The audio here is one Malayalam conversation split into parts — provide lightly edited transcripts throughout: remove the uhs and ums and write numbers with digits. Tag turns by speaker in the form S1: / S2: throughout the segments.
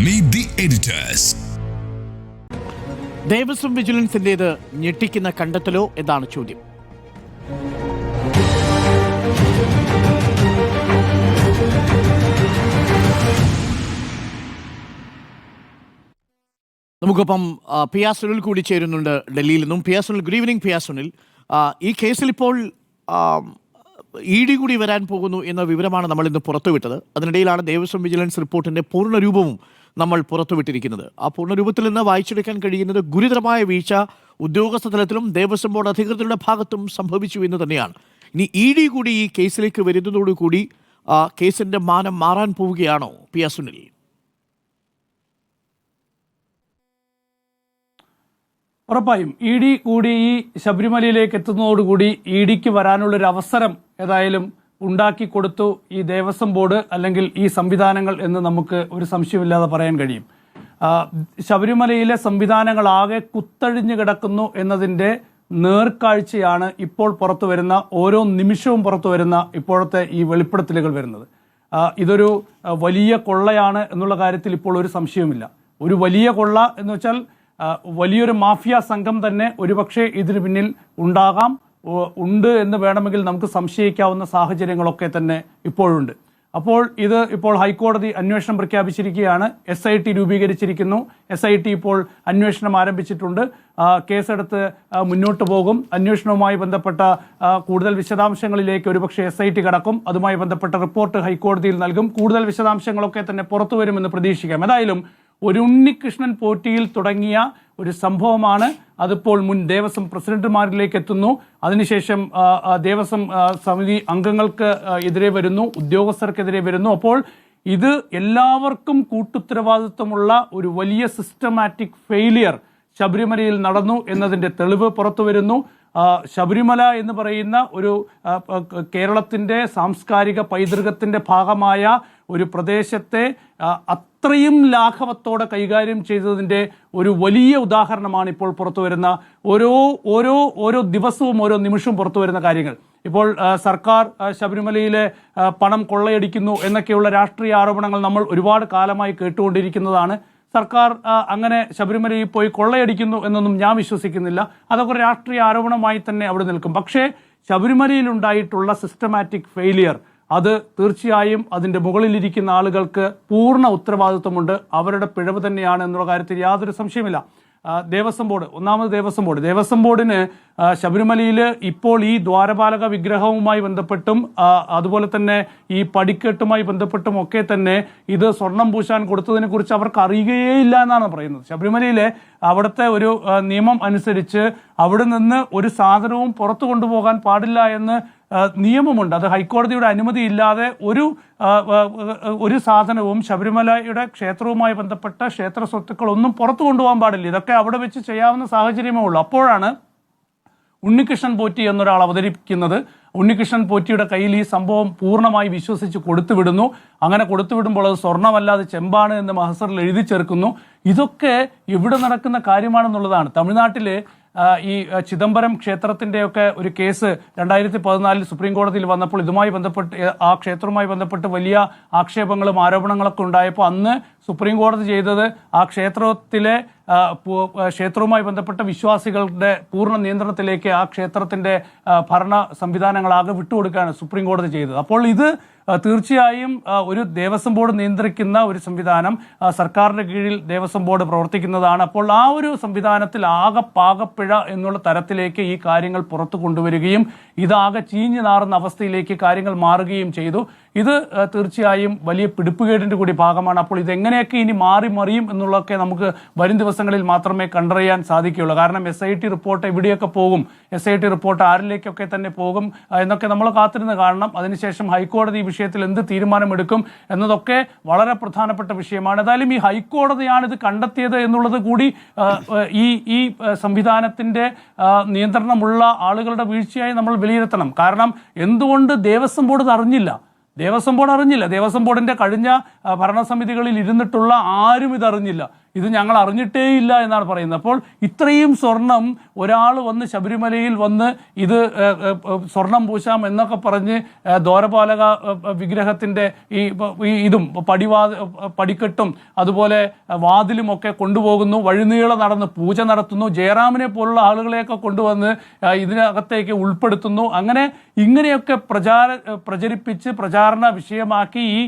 S1: Meet the editors.
S2: ദേവസ്വം വിജിലൻസിന്റേത് ഞെട്ടിക്കുന്ന കണ്ടെത്തലോ എന്നാണ് ചോദ്യം. നമുക്കൊപ്പം പി ആർ സുനിൽ കൂടി ചേരുന്നുണ്ട് ഡൽഹിയിൽ നിന്നും. P R Sunil, good evening. P R Sunil, ഈ കേസിൽ ഇപ്പോൾ ഇ ഡി കൂടി വരാൻ പോകുന്നു എന്ന വിവരമാണ് നമ്മൾ ഇന്ന് പുറത്തുവിട്ടത്. അതിനിടയിലാണ് ദേവസ്വം വിജിലൻസ് റിപ്പോർട്ടിന്റെ പൂർണ്ണരൂപവും നമ്മൾ പുറത്തുവിട്ടിരിക്കുന്നത്. ആ പൂർണ്ണരൂപത്തിൽ നിന്ന് വായിച്ചെടുക്കാൻ കഴിയുന്നത് ഗുരുതരമായ വീഴ്ച ഉദ്യോഗസ്ഥ തലത്തിലും ദേവസ്വം ബോർഡ് അധികൃതരുടെ ഭാഗത്തും സംഭവിച്ചു എന്ന് തന്നെയാണ്. ഇനി ഇ ഡി കൂടി ഈ കേസിലേക്ക് വരുന്നതോടുകൂടി കേസിന്റെ മാനം മാറാൻ പോവുകയാണോ പി ആർ സുനിൽ?
S3: ഉറപ്പായും ഇ ഡി കൂടി ഈ ശബരിമലയിലേക്ക് എത്തുന്നതോടുകൂടി ഇ ഡിക്ക് വരാനുള്ളൊരു അവസരം ഏതായാലും ഉണ്ടാക്കി കൊടുത്തു ഈ ദേവസ്വം ബോർഡ് അല്ലെങ്കിൽ ഈ സംവിധാനങ്ങൾ എന്ന് നമുക്ക് ഒരു സംശയമില്ലാതെ പറയാൻ കഴിയും. ശബരിമലയിലെ സംവിധാനങ്ങളാകെ കുത്തഴിഞ്ഞു കിടക്കുന്നു എന്നതിൻ്റെ നേർക്കാഴ്ചയാണ് ഇപ്പോൾ പുറത്തു വരുന്ന, ഓരോ നിമിഷവും പുറത്തു വരുന്ന ഇപ്പോഴത്തെ ഈ വെളിപ്പെടുത്തലുകൾ വരുന്നത്. ഇതൊരു വലിയ കൊള്ളയാണ് എന്നുള്ള കാര്യത്തിൽ ഇപ്പോൾ ഒരു സംശയവുമില്ല. ഒരു വലിയ കൊള്ള എന്ന് വെച്ചാൽ വലിയൊരു മാഫിയ സംഘം തന്നെ ഒരുപക്ഷെ ഇതിന് പിന്നിൽ ഉണ്ട് എന്ന് വേണമെങ്കിൽ നമുക്ക് സംശയിക്കാവുന്ന സാഹചര്യങ്ങളൊക്കെ തന്നെ ഇപ്പോഴുണ്ട്. അപ്പോൾ ഇപ്പോൾ ഹൈക്കോടതി അന്വേഷണം പ്രഖ്യാപിച്ചിരിക്കുകയാണ്. SIT രൂപീകരിച്ചിരിക്കുന്നു. SIT ഇപ്പോൾ അന്വേഷണം ആരംഭിച്ചിട്ടുണ്ട്. കേസെടുത്ത് മുന്നോട്ട് പോകും. അന്വേഷണവുമായി ബന്ധപ്പെട്ട കൂടുതൽ വിശദാംശങ്ങളിലേക്ക് ഒരുപക്ഷെ SIT കടക്കും. അതുമായി ബന്ധപ്പെട്ട റിപ്പോർട്ട് ഹൈക്കോടതിയിൽ നൽകും. കൂടുതൽ വിശദാംശങ്ങളൊക്കെ തന്നെ പുറത്തു വരുമെന്ന് പ്രതീക്ഷിക്കാം. ഏതായാലും ഒരു ഉണ്ണികൃഷ്ണൻ പോറ്റിയിൽ തുടങ്ങിയ ഒരു സംഭവമാണ് അതിപ്പോൾ മുൻ ദേവസ്വം പ്രസിഡന്റുമാരിലേക്ക് എത്തുന്നു. അതിനുശേഷം ദേവസ്വം സമിതി അംഗങ്ങൾക്ക് എതിരെ വരുന്നു, ഉദ്യോഗസ്ഥർക്കെതിരെ വരുന്നു. അപ്പോൾ ഇത് എല്ലാവർക്കും കൂട്ടുത്തരവാദിത്വമുള്ള ഒരു വലിയ സിസ്റ്റമാറ്റിക് ഫെയിലിയർ ശബരിമലയിൽ നടന്നു എന്നതിൻ്റെ തെളിവ് പുറത്തു വരുന്നു. ശബരിമല എന്ന് പറയുന്ന ഒരു കേരളത്തിൻ്റെ സാംസ്കാരിക പൈതൃകത്തിൻ്റെ ഭാഗമായ ഒരു പ്രദേശത്തെ അത്രയും ലാഘവത്തോടെ കൈകാര്യം ചെയ്തതിൻ്റെ ഒരു വലിയ ഉദാഹരണമാണ് ഇപ്പോൾ പുറത്തു വരുന്ന ഓരോ ദിവസവും ഓരോ നിമിഷവും പുറത്തു വരുന്ന കാര്യങ്ങൾ. ഇപ്പോൾ സർക്കാർ ശബരിമലയിലെ പണം കൊള്ളയടിക്കുന്നു എന്നൊക്കെയുള്ള രാഷ്ട്രീയ ആരോപണങ്ങൾ നമ്മൾ ഒരുപാട് കാലമായി കേട്ടുകൊണ്ടിരിക്കുന്നതാണ്. സർക്കാർ അങ്ങനെ ശബരിമലയിൽ പോയി കൊള്ളയടിക്കുന്നു എന്നൊന്നും ഞാൻ വിശ്വസിക്കുന്നില്ല. അതൊക്കെ രാഷ്ട്രീയ ആരോപണമായി തന്നെ അവിടെ നിൽക്കും. പക്ഷേ ശബരിമലയിൽ ഉണ്ടായിട്ടുള്ള സിസ്റ്റമാറ്റിക് ഫെയിലിയർ, അത് തീർച്ചയായും അതിൻ്റെ മുകളിലിരിക്കുന്ന ആളുകൾക്ക് പൂർണ്ണ ഉത്തരവാദിത്വമുണ്ട്. അവരുടെ പിഴവ് തന്നെയാണ് എന്നുള്ള കാര്യത്തിൽ യാതൊരു സംശയമില്ല. ദേവസ്വം ബോർഡിന് ശബരിമലയിൽ ഇപ്പോൾ ഈ ദ്വാരപാലക വിഗ്രഹവുമായി ബന്ധപ്പെട്ടും അതുപോലെ തന്നെ ഈ പടിക്കെട്ടുമായി ബന്ധപ്പെട്ടും ഒക്കെ തന്നെ ഇത് സ്വർണം പൂശാൻ കൊടുത്തതിനെ കുറിച്ച് അവർക്ക് അറിയുകയില്ല എന്നാണ് പറയുന്നത്. ശബരിമലയിലെ അവിടുത്തെ ഒരു നിയമം അനുസരിച്ച് അവിടെ നിന്ന് ഒരു സാധനവും പുറത്തു കൊണ്ടുപോകാൻ പാടില്ല എന്ന് നിയമമുണ്ട്. അത് ഹൈക്കോടതിയുടെ അനുമതി ഇല്ലാതെ ഒരു സാധനവും ശബരിമലയുടെ ക്ഷേത്രവുമായി ബന്ധപ്പെട്ട ക്ഷേത്ര സ്വത്തുക്കളൊന്നും പുറത്തു കൊണ്ടുപോകാൻ പാടില്ല. ഇതൊക്കെ അവിടെ വെച്ച് ചെയ്യാവുന്ന സാഹചര്യമേ ഉള്ളൂ. അപ്പോഴാണ് ഉണ്ണികൃഷ്ണൻ പോറ്റി എന്നൊരാൾ അവതരിപ്പിക്കുന്നത്. ഉണ്ണികൃഷ്ണൻ പോറ്റിയുടെ കയ്യിൽ ഈ സംഭവം പൂർണ്ണമായി വിശ്വസിച്ച് കൊടുത്തുവിടുന്നു. അങ്ങനെ കൊടുത്തുവിടുമ്പോൾ അത് സ്വർണ്ണമല്ലാതെ ചെമ്പാണ് എന്ന് മഹസറിൽ എഴുതി ചേർക്കുന്നു. ഇതൊക്കെ ഇവിടെ നടക്കുന്ന കാര്യമാണെന്നുള്ളതാണ്. തമിഴ്നാട്ടിലെ ഈ ചിദംബരം ക്ഷേത്രത്തിൻ്റെയൊക്കെ ഒരു കേസ് 2014 സുപ്രീം കോടതിയിൽ വന്നപ്പോൾ ഇതുമായി ബന്ധപ്പെട്ട് ആ ക്ഷേത്രവുമായി ബന്ധപ്പെട്ട് വലിയ ആക്ഷേപങ്ങളും ആരോപണങ്ങളൊക്കെ ഉണ്ടായപ്പോൾ അന്ന് സുപ്രീം കോടതി ചെയ്തത് ആ ക്ഷേത്രവുമായി ബന്ധപ്പെട്ട വിശ്വാസികളുടെ പൂർണ്ണ നിയന്ത്രണത്തിലേക്ക് ആ ക്ഷേത്രത്തിൻ്റെ ഭരണ സംവിധാനങ്ങളാകെ വിട്ടുകൊടുക്കുകയാണ് സുപ്രീം കോടതി ചെയ്തത്. അപ്പോൾ ഇത് തീർച്ചയായും ഒരു ദേവസ്വം ബോർഡ് നിയന്ത്രിക്കുന്ന ഒരു സംവിധാനം, സർക്കാരിൻ്റെ കീഴിൽ ദേവസ്വം ബോർഡ് പ്രവർത്തിക്കുന്നതാണ്. അപ്പോൾ ആ ഒരു സംവിധാനത്തിൽ ആകെ പാകപ്പിഴ എന്നുള്ള തരത്തിലേക്ക് ഈ കാര്യങ്ങൾ പുറത്തു കൊണ്ടുവരികയും ഇതാകെ ചീഞ്ഞു നാറുന്ന അവസ്ഥയിലേക്ക് കാര്യങ്ങൾ മാറുകയും ചെയ്തു. ഇത് തീർച്ചയായും വലിയ പിടിപ്പുകേടിൻ്റെ കൂടി ഭാഗമാണ്. അപ്പോൾ ഇതെങ്ങനെയൊക്കെ ഇനി മറിയും എന്നുള്ളതൊക്കെ നമുക്ക് വരും ദിവസങ്ങളിൽ മാത്രമേ കണ്ടറിയാൻ സാധിക്കുകയുള്ളൂ. കാരണം SIT റിപ്പോർട്ട് എവിടെയൊക്കെ പോകും, SIT റിപ്പോർട്ട് ആരിലേക്കൊക്കെ തന്നെ പോകും എന്നൊക്കെ നമ്മൾ കാത്തിരുന്ന് കാണണം. അതിനുശേഷം ഹൈക്കോടതി ഈ വിഷയത്തിൽ എന്ത് തീരുമാനമെടുക്കും എന്നതൊക്കെ വളരെ പ്രധാനപ്പെട്ട വിഷയമാണ്. ഏതായാലും ഈ ഹൈക്കോടതിയാണ് ഇത് കണ്ടെത്തിയത് എന്നുള്ളത് കൂടി ഈ സംവിധാനത്തിൻ്റെ നിയന്ത്രണമുള്ള ആളുകളുടെ വീഴ്ചയായി നമ്മൾ വിലയിരുത്തണം. കാരണം എന്തുകൊണ്ട് ദേവസ്വം ബോർഡ് അറിഞ്ഞില്ല? ദേവസ്വം ബോർഡിന്റെ കഴിഞ്ഞ ഭരണസമിതികളിൽ ഇരുന്നിട്ടുള്ള ആരും ഇതറിഞ്ഞില്ല. ഇത് ഞങ്ങൾ അറിഞ്ഞിട്ടേയില്ല എന്നാണ് പറയുന്നത്. അപ്പോൾ ഇത്രയും സ്വർണം ഒരാൾ വന്ന് ശബരിമലയിൽ വന്ന് ഇത് സ്വർണം പൂശാം എന്നൊക്കെ പറഞ്ഞ് ദ്വാരപാലക വിഗ്രഹത്തിൻ്റെ ഇതും പടിക്കെട്ടും അതുപോലെ വാതിലും ഒക്കെ കൊണ്ടുപോകുന്നു, വഴിനീളെ നടന്ന് പൂജ നടത്തുന്നു, ജയറാമിനെ പോലുള്ള ആളുകളെയൊക്കെ കൊണ്ടുവന്ന് ഇതിനകത്തേക്ക് ഉൾപ്പെടുത്തുന്നു. അങ്ങനെ ഇങ്ങനെയൊക്കെ പ്രചരിപ്പിച്ച് പ്രചാരണ വിഷയമാക്കി ഈ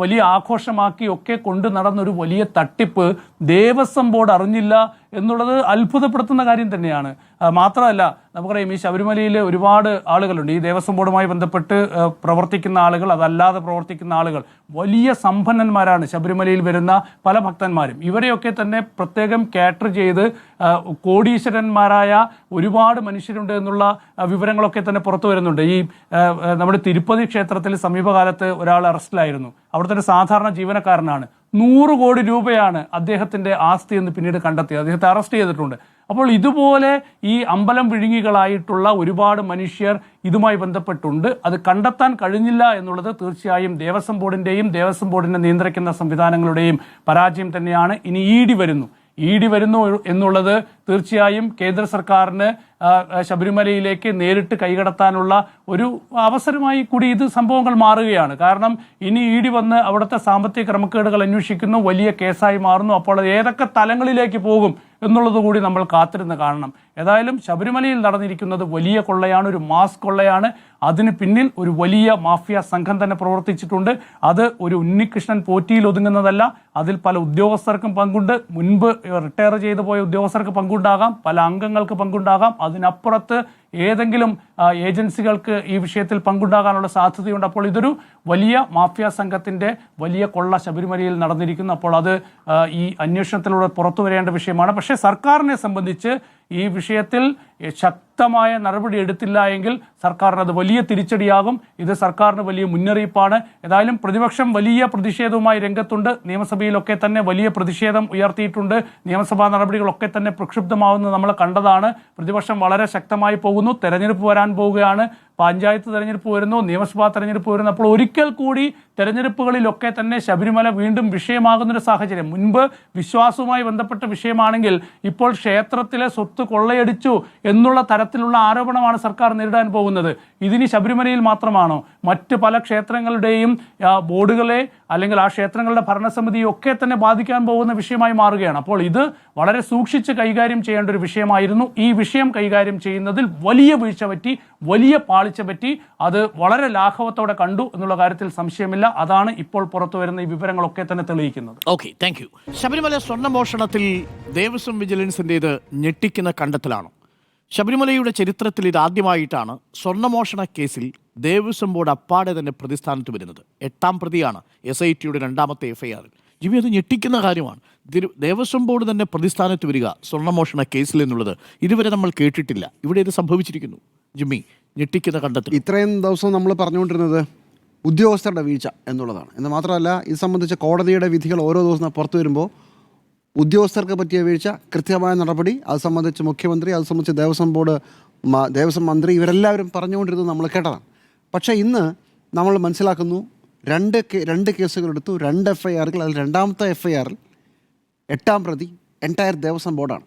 S3: വലിയ ആഘോഷമാക്കി ഒക്കെ കൊണ്ടു നടന്നൊരു വലിയ തട്ടിപ്പ് ദേവസ്വം ബോർഡ് അറിഞ്ഞില്ല എന്നുള്ളത് അത്ഭുതപ്പെടുത്തുന്ന കാര്യം തന്നെയാണ്. മാത്രമല്ല നമുക്കറിയാം ഈ ശബരിമലയിൽ ഒരുപാട് ആളുകളുണ്ട്, ഈ ദേവസ്വം ബോർഡുമായി ബന്ധപ്പെട്ട് പ്രവർത്തിക്കുന്ന ആളുകൾ, അതല്ലാതെ പ്രവർത്തിക്കുന്ന ആളുകൾ വലിയ സമ്പന്നന്മാരാണ്. ശബരിമലയിൽ വരുന്ന പല ഭക്തന്മാരും ഇവരെയൊക്കെ തന്നെ പ്രത്യേകം കാറ്റർ ചെയ്ത് കോടീശ്വരന്മാരായ ഒരുപാട് മനുഷ്യരുണ്ട് എന്നുള്ള വിവരങ്ങളൊക്കെ തന്നെ പുറത്തു വരുന്നുണ്ട്. ഈ നമ്മുടെ തിരുപ്പതി ക്ഷേത്രത്തിൽ സമീപകാലത്ത് ഒരാൾ അറസ്റ്റിലായിരുന്നു. അവിടുത്തെ ഒരു സാധാരണ ജീവനക്കാരനാണ്. 100 കോടി രൂപയാണ് അദ്ദേഹത്തിന്റെ ആസ്തി എന്ന് പിന്നീട് കണ്ടെത്തിയത്. അദ്ദേഹത്തെ അറസ്റ്റ് ചെയ്തിട്ടുണ്ട്. അപ്പോൾ ഇതുപോലെ ഈ അമ്പലം വിഴുങ്ങികളായിട്ടുള്ള ഒരുപാട് മനുഷ്യർ ഇതുമായി ബന്ധപ്പെട്ടുണ്ട്. അത് കണ്ടെത്താൻ കഴിഞ്ഞില്ല എന്നുള്ളത് തീർച്ചയായും ദേവസ്വം ബോർഡിന്റെയും ദേവസ്വം ബോർഡിനെ നിയന്ത്രിക്കുന്ന സംവിധാനങ്ങളുടെയും പരാജയം തന്നെയാണ്. ഇനി ഇ ഡി വരുന്നു എന്നുള്ളത് തീർച്ചയായും കേന്ദ്ര സർക്കാരിന് ശബരിമലയിലേക്ക് നേരിട്ട് കൈകടത്താനുള്ള ഒരു അവസരമായി കൂടി ഇത് സംഭവങ്ങൾ മാറുകയാണ്. കാരണം ഇനി ഇ ഡി വന്ന് അവിടുത്തെ സാമ്പത്തിക ക്രമക്കേടുകൾ അന്വേഷിക്കുന്നു, വലിയ കേസായി മാറുന്നു. അപ്പോൾ അത് ഏതൊക്കെ തലങ്ങളിലേക്ക് പോകും എന്നുള്ളത് കൂടി നമ്മൾ കാത്തിരുന്ന് കാണണം. ഏതായാലും ശബരിമലയിൽ നടന്നിരിക്കുന്നത് വലിയ കൊള്ളയാണ്, ഒരു മാസ് കൊള്ളയാണ്. അതിന് പിന്നിൽ ഒരു വലിയ മാഫിയ സംഘം തന്നെ പ്രവർത്തിച്ചിട്ടുണ്ട്. അത് ഒരു ഉണ്ണികൃഷ്ണൻ പോറ്റിയിൽ ഒതുങ്ങുന്നതല്ല. അതിൽ പല ഉദ്യോഗസ്ഥർക്കും പങ്കുണ്ട്. മുൻപ് റിട്ടയർ ചെയ്തു പോയ ഉദ്യോഗസ്ഥർക്ക് പങ്കുണ്ടാകാം, പല അംഗങ്ങൾക്ക് പങ്കുണ്ടാകാം. അതിനപ്പുറത്ത് ഏതെങ്കിലും ഏജൻസികൾക്ക് ഈ വിഷയത്തിൽ പങ്കുണ്ടാകാനുള്ള സാധ്യതയുണ്ട്. അപ്പോൾ ഇതൊരു വലിയ മാഫിയ സംഘത്തിൻ്റെ വലിയ കൊള്ള ശബരിമലയിൽ നടന്നിരിക്കുന്നു. അപ്പോൾ അത് ഈ അന്വേഷണത്തിലൂടെ പുറത്തു വരേണ്ട വിഷയമാണ്. പക്ഷേ സർക്കാരിനെ സംബന്ധിച്ച് ഈ വിഷയത്തിൽ ശക്തമായ നടപടി എടുത്തില്ല എങ്കിൽ സർക്കാരിന് അത് വലിയ തിരിച്ചടിയാകും. ഇത് സർക്കാരിന് വലിയ മുന്നറിയിപ്പാണ്. ഏതായാലും പ്രതിപക്ഷം വലിയ പ്രതിഷേധവുമായി രംഗത്തുണ്ട്. നിയമസഭയിലൊക്കെ തന്നെ വലിയ പ്രതിഷേധം ഉയർത്തിയിട്ടുണ്ട്. നിയമസഭാ നടപടികളൊക്കെ തന്നെ പ്രക്ഷുബ്ധമാവുന്നത് നമ്മൾ കണ്ടതാണ്. പ്രതിപക്ഷം വളരെ ശക്തമായി പോകുന്നു. തെരഞ്ഞെടുപ്പ് വരാൻ പോവുകയാണ്. പഞ്ചായത്ത് തെരഞ്ഞെടുപ്പ് വരുന്നു, നിയമസഭാ തെരഞ്ഞെടുപ്പ് വരുന്നു. അപ്പോൾ ഒരിക്കൽ കൂടി തെരഞ്ഞെടുപ്പുകളിലൊക്കെ തന്നെ ശബരിമല വീണ്ടും വിഷയമാകുന്നൊരു സാഹചര്യം. മുൻപ് വിശ്വാസവുമായി ബന്ധപ്പെട്ട വിഷയമാണെങ്കിൽ ഇപ്പോൾ ക്ഷേത്രത്തിലെ സ്വത്ത് കൊള്ളയടിച്ചു എന്നുള്ള തരത്തിലുള്ള ആരോപണമാണ് സർക്കാർ നേരിടാൻ പോകുന്നത്. ഇതിനി ശബരിമലയിൽ മാത്രമാണോ? മറ്റ് പല ക്ഷേത്രങ്ങളുടെയും ബോർഡുകളെ അല്ലെങ്കിൽ ആ ക്ഷേത്രങ്ങളുടെ ഭരണസമിതിയെ ഒക്കെ തന്നെ ബാധിക്കാൻ പോകുന്ന വിഷയമായി മാറുകയാണ്. അപ്പോൾ ഇത് വളരെ സൂക്ഷിച്ച് കൈകാര്യം ചെയ്യേണ്ട ഒരു വിഷയമായിരുന്നു. ഈ വിഷയം കൈകാര്യം ചെയ്യുന്നതിൽ വലിയ വീഴ്ച പറ്റി, വലിയ പാളിച്ച പറ്റി. അത് വളരെ ലാഘവത്തോടെ കണ്ടു എന്നുള്ള കാര്യത്തിൽ സംശയമില്ല. അതാണ് ഇപ്പോൾ പുറത്തു വരുന്ന ഈ വിവരങ്ങളൊക്കെ തന്നെ തെളിയിക്കുന്നത്.
S2: Okay, thank you. ശബരിമല സ്വർണ്ണമോഷണത്തിൽ ദേവസ്വം വിജിലൻസിൻ്റേത് ഞെട്ടിക്കുന്ന കണ്ടെത്തലാണോ? ശബരിമലയുടെ ചരിത്രത്തിൽ ഇതാദ്യമായിട്ടാണ് സ്വർണ്ണമോഷണ കേസിൽ ദേവസ്വം ബോർഡ് അപ്പാടെ തന്നെ പ്രതിസ്ഥാനത്ത് വരുന്നത്. 8ാം പ്രതിയാണ് SITയുടെ 2ാമത്തെ FIR. ജിമ്മി, അത് ഞെട്ടിക്കുന്ന കാര്യമാണ്. ദേവസ്വം ബോർഡ് തന്നെ പ്രതിസ്ഥാനത്ത് വരിക സ്വർണ്ണമോഷണ കേസിൽ എന്നുള്ളത് ഇതുവരെ നമ്മൾ കേട്ടിട്ടില്ല. ഇവിടെ ഇത് സംഭവിച്ചിരിക്കുന്നു. ജിമ്മി, ഞെട്ടിക്കുന്ന കണ്ടെത്തൽ.
S1: ഇത്രയും ദിവസം നമ്മൾ പറഞ്ഞുകൊണ്ടിരുന്നത് ഉദ്യോഗസ്ഥരുടെ വീഴ്ച എന്നുള്ളതാണ്. എന്ന് മാത്രമല്ല, ഇത് സംബന്ധിച്ച കോടതിയുടെ വിധികൾ ഓരോ ദിവസം പുറത്തു വരുമ്പോൾ ഉദ്യോഗസ്ഥർക്ക് പറ്റിയ വീഴ്ച, കൃത്യമായ നടപടി, അത് സംബന്ധിച്ച് മുഖ്യമന്ത്രി, അത് സംബന്ധിച്ച് ദേവസ്വം ബോർഡ്, ദേവസ്വം മന്ത്രി, ഇവരെല്ലാവരും പറഞ്ഞുകൊണ്ടിരുന്നത് നമ്മൾ കേട്ടതാണ്. പക്ഷേ ഇന്ന് നമ്മൾ മനസ്സിലാക്കുന്നു, രണ്ട് കേസുകളെടുത്തു, 2 FIRകൾ. അതിൽ 2ാമത്തെ FIRൽ 8ാം പ്രതി എൻറ്റയർ ദേവസ്വം ബോർഡാണ്.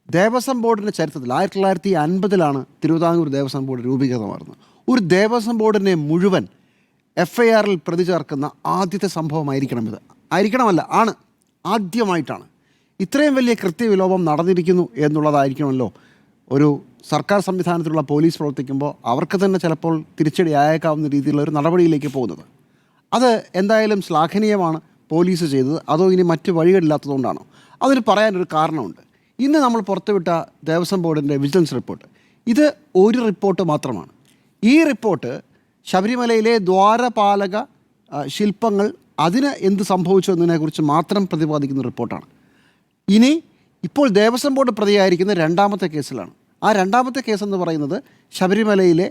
S1: ദേവസ്വം ബോർഡിൻ്റെ ചരിത്രത്തിൽ 1950 തിരുവിതാംകൂർ ദേവസ്വം ബോർഡ് രൂപീകൃതമായിരുന്നു. ഒരു ദേവസ്വം ബോർഡിനെ മുഴുവൻ FIRൽ പ്രതി ചേർക്കുന്ന ആദ്യത്തെ സംഭവമായിരിക്കണം ഇത്. ആണ് ആദ്യമായിട്ടാണ്. ഇത്രയും വലിയ കൃത്യവിലോപം നടന്നിരിക്കുന്നു എന്നുള്ളതായിരിക്കുമല്ലോ ഒരു സർക്കാർ സംവിധാനത്തിലുള്ള പോലീസ് പ്രവർത്തിക്കുമ്പോൾ അവർക്ക് തന്നെ ചിലപ്പോൾ തിരിച്ചടി ആയേക്കാവുന്ന രീതിയിലുള്ള ഒരു നടപടിയിലേക്ക് പോകുന്നത്. അത് എന്തായാലും ശ്ലാഘനീയമാണ് പോലീസ് ചെയ്തത്. അതോ ഇനി മറ്റ് വഴികളില്ലാത്തതുകൊണ്ടാണോ? അതിന് പറയാനൊരു കാരണമുണ്ട്. ഇന്ന് നമ്മൾ പുറത്തുവിട്ട ദേവസ്വം ബോർഡിൻ്റെ വിജിലൻസ് റിപ്പോർട്ട്, ഇത് ഒരു റിപ്പോർട്ട് മാത്രമാണ്. ഈ റിപ്പോർട്ട് ശബരിമലയിലെ ദ്വാരപാലക ശില്പങ്ങൾ, അതിന് എന്ത് സംഭവിച്ചു എന്നതിനെക്കുറിച്ച് മാത്രം പ്രതിപാദിക്കുന്ന റിപ്പോർട്ടാണ്. ഇപ്പോൾ ദേവസ്വം ബോർഡ് പ്രതിയായിരിക്കുന്ന 2ാമത്തെ കേസിലാണ്. ആ 2ാമത്തെ കേസെന്ന് പറയുന്നത് ശബരിമലയിലെ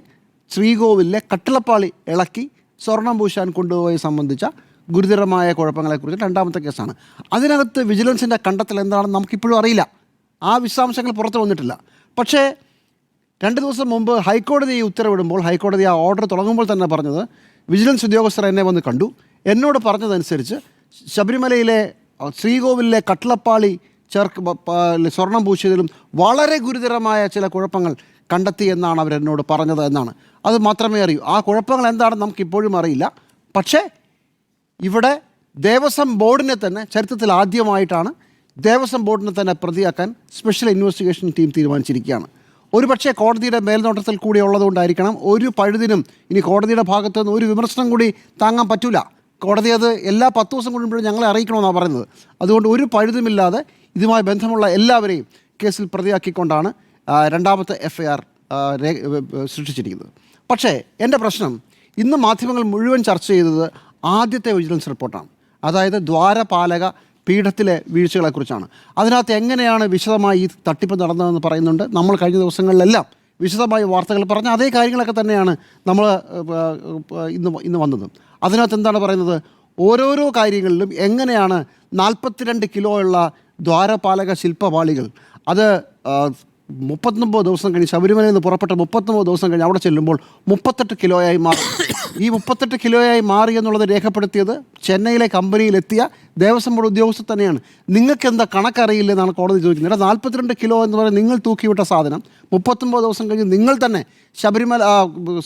S1: ശ്രീകോവിലിലെ കട്ടിളപ്പാളി ഇളക്കി സ്വർണം പൂശാൻ കൊണ്ടുപോയി സംബന്ധിച്ച ഗുരുതരമായ കുഴപ്പങ്ങളെക്കുറിച്ച് 2ാമത്തെ കേസാണ്. അതിനകത്ത് വിജിലൻസിൻ്റെ കണ്ടെത്തൽ എന്താണെന്ന് നമുക്കിപ്പോഴും അറിയില്ല. ആ വിശദാംശങ്ങൾ പുറത്തു വന്നിട്ടില്ല. പക്ഷേ 2 ദിവസം മുമ്പ് ഹൈക്കോടതി ഉത്തരവിടുമ്പോൾ, ഹൈക്കോടതി ആ ഓർഡർ തുടങ്ങുമ്പോൾ തന്നെ പറഞ്ഞത്, വിജിലൻസ് ഉദ്യോഗസ്ഥർ എന്നെ വന്ന് കണ്ടു, എന്നോട് പറഞ്ഞതനുസരിച്ച് ശബരിമലയിലെ ശ്രീകോവിലിലെ കട്ടിളപ്പാളി സ്വർണം പൂശിയതിലും വളരെ ഗുരുതരമായ ചില കുഴപ്പങ്ങൾ കണ്ടെത്തി എന്നാണ് അവരെന്നോട് പറഞ്ഞത് എന്നാണ്. അത് മാത്രമേ അറിയൂ. ആ കുഴപ്പങ്ങൾ എന്താണെന്ന് നമുക്കിപ്പോഴും അറിയില്ല. പക്ഷേ ഇവിടെ ദേവസ്വം ബോർഡിനെ തന്നെ ചരിത്രത്തിൽ ആദ്യമായിട്ടാണ് ദേവസ്വം ബോർഡിനെ തന്നെ പ്രതിയാക്കാൻ സ്പെഷ്യൽ ഇൻവെസ്റ്റിഗേഷൻ ടീം തീരുമാനിച്ചിരിക്കുകയാണ്. ഒരു പക്ഷേ കോടതിയുടെ മേൽനോട്ടത്തിൽ കൂടി ഉള്ളതുകൊണ്ടായിരിക്കണം ഒരു പഴുതിനും ഇനി കോടതിയുടെ ഭാഗത്തു നിന്ന് ഒരു വിമർശനം കൂടി താങ്ങാൻ പറ്റില്ല. കോടതി അത് എല്ലാ 10 ദിവസം കൂടുമ്പോഴും ഞങ്ങളെ അറിയിക്കണമെന്നാണ് പറയുന്നത്. അതുകൊണ്ട് ഒരു പഴുതുമില്ലാതെ ഇതുമായി ബന്ധമുള്ള എല്ലാവരെയും കേസിൽ പ്രതിയാക്കിക്കൊണ്ടാണ് രണ്ടാമത്തെ FIR സൃഷ്ടിച്ചിരിക്കുന്നത്. പക്ഷേ എൻ്റെ പ്രശ്നം ഇന്ന് മാധ്യമങ്ങൾ മുഴുവൻ ചർച്ച ചെയ്തത് ആദ്യത്തെ വിജിലൻസ് റിപ്പോർട്ടാണ്. അതായത് ദ്വാരപാലക പീഠത്തിലെ വീഴ്ചകളെക്കുറിച്ചാണ്. അതിനകത്ത് എങ്ങനെയാണ് വിശദമായി ഈ തട്ടിപ്പ് നടന്നതെന്ന് പറയുന്നുണ്ട്. നമ്മൾ കഴിഞ്ഞ ദിവസങ്ങളിലെല്ലാം വിശദമായി വാർത്തകൾ പറഞ്ഞ അതേ കാര്യങ്ങളൊക്കെ തന്നെയാണ് നമ്മൾ ഇന്ന് വന്നത്. അതിനകത്ത് എന്താണ് പറയുന്നത്? ഓരോരോ കാര്യങ്ങളിലും എങ്ങനെയാണ് 42 കിലോ ഉള്ള ദ്വാരപാലക ശില്പപാളികൾ അത് 39 ദിവസം കഴിഞ്ഞ് ശബരിമലയിൽ നിന്ന് പുറപ്പെട്ട 39 ദിവസം കഴിഞ്ഞ് അവിടെ ചെല്ലുമ്പോൾ 38 കിലോയായി മാറി. ഈ 38 കിലോയായി മാറി എന്നുള്ളത് രേഖപ്പെടുത്തിയത് ചെന്നൈയിലെ കമ്പനിയിലെത്തിയ ദേവസ്വം ബോർഡ് ഉദ്യോഗസ്ഥർ തന്നെയാണ്. നിങ്ങൾക്ക് എന്താ കണക്കറിയില്ലെന്നാണ് കോടതി ചോദിക്കുന്നത്. 42 കിലോ എന്ന് പറയുന്നത് നിങ്ങൾ തൂക്കിവിട്ട സാധനം 39 ദിവസം കഴിഞ്ഞ് നിങ്ങൾ തന്നെ ശബരിമല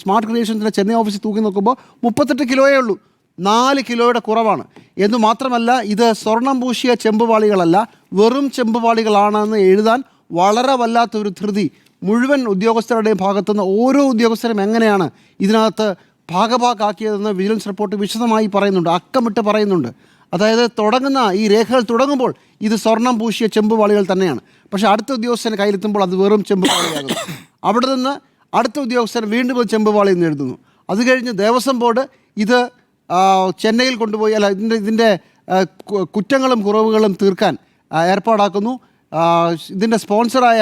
S1: സ്മാർട്ട് ക്രിയേഷൻസിൻ്റെ ചെന്നൈ ഓഫീസിൽ തൂക്കി നോക്കുമ്പോൾ 38 കിലോയേ ഉള്ളൂ. 4 കിലോയുടെ കുറവാണ്. എന്ന് മാത്രമല്ല ഇത് സ്വർണം പൂശിയ ചെമ്പുപാളികളല്ല, വെറും ചെമ്പുപാളികളാണെന്ന് എഴുതാൻ വളരെ വല്ലാത്തൊരു ധൃതി മുഴുവൻ ഉദ്യോഗസ്ഥരുടെയും ഭാഗത്തുനിന്ന് ഓരോ ഉദ്യോഗസ്ഥരും എങ്ങനെയാണ് ഇതിനകത്ത് ഭാഗഭാക്കാക്കിയതെന്ന് വിജിലൻസ് റിപ്പോർട്ട് വിശദമായി പറയുന്നുണ്ട്, അക്കമിട്ട് പറയുന്നുണ്ട്. അതായത് തുടങ്ങുന്ന ഈ രേഖകൾ തുടങ്ങുമ്പോൾ ഇത് സ്വർണം പൂശിയ ചെമ്പുപാളികൾ തന്നെയാണ്. പക്ഷേ അടുത്ത ഉദ്യോഗസ്ഥന് കയ്യിലെത്തുമ്പോൾ അത് വെറും ചെമ്പുപാളിയാകുന്നു. അവിടെ നിന്ന് അടുത്ത ഉദ്യോഗസ്ഥൻ വീണ്ടും ഒരു ചെമ്പുപാളി എന്ന് എഴുതുന്നു. അത് കഴിഞ്ഞ് ദേവസ്വം ബോർഡ് ഇത് ചെന്നൈയിൽ കൊണ്ടുപോയി ഇതിൻ്റെ കുറ്റങ്ങളും കുറവുകളും തീർക്കാൻ ഏർപ്പാടാക്കുന്നു. ഇതിൻ്റെ സ്പോൺസറായ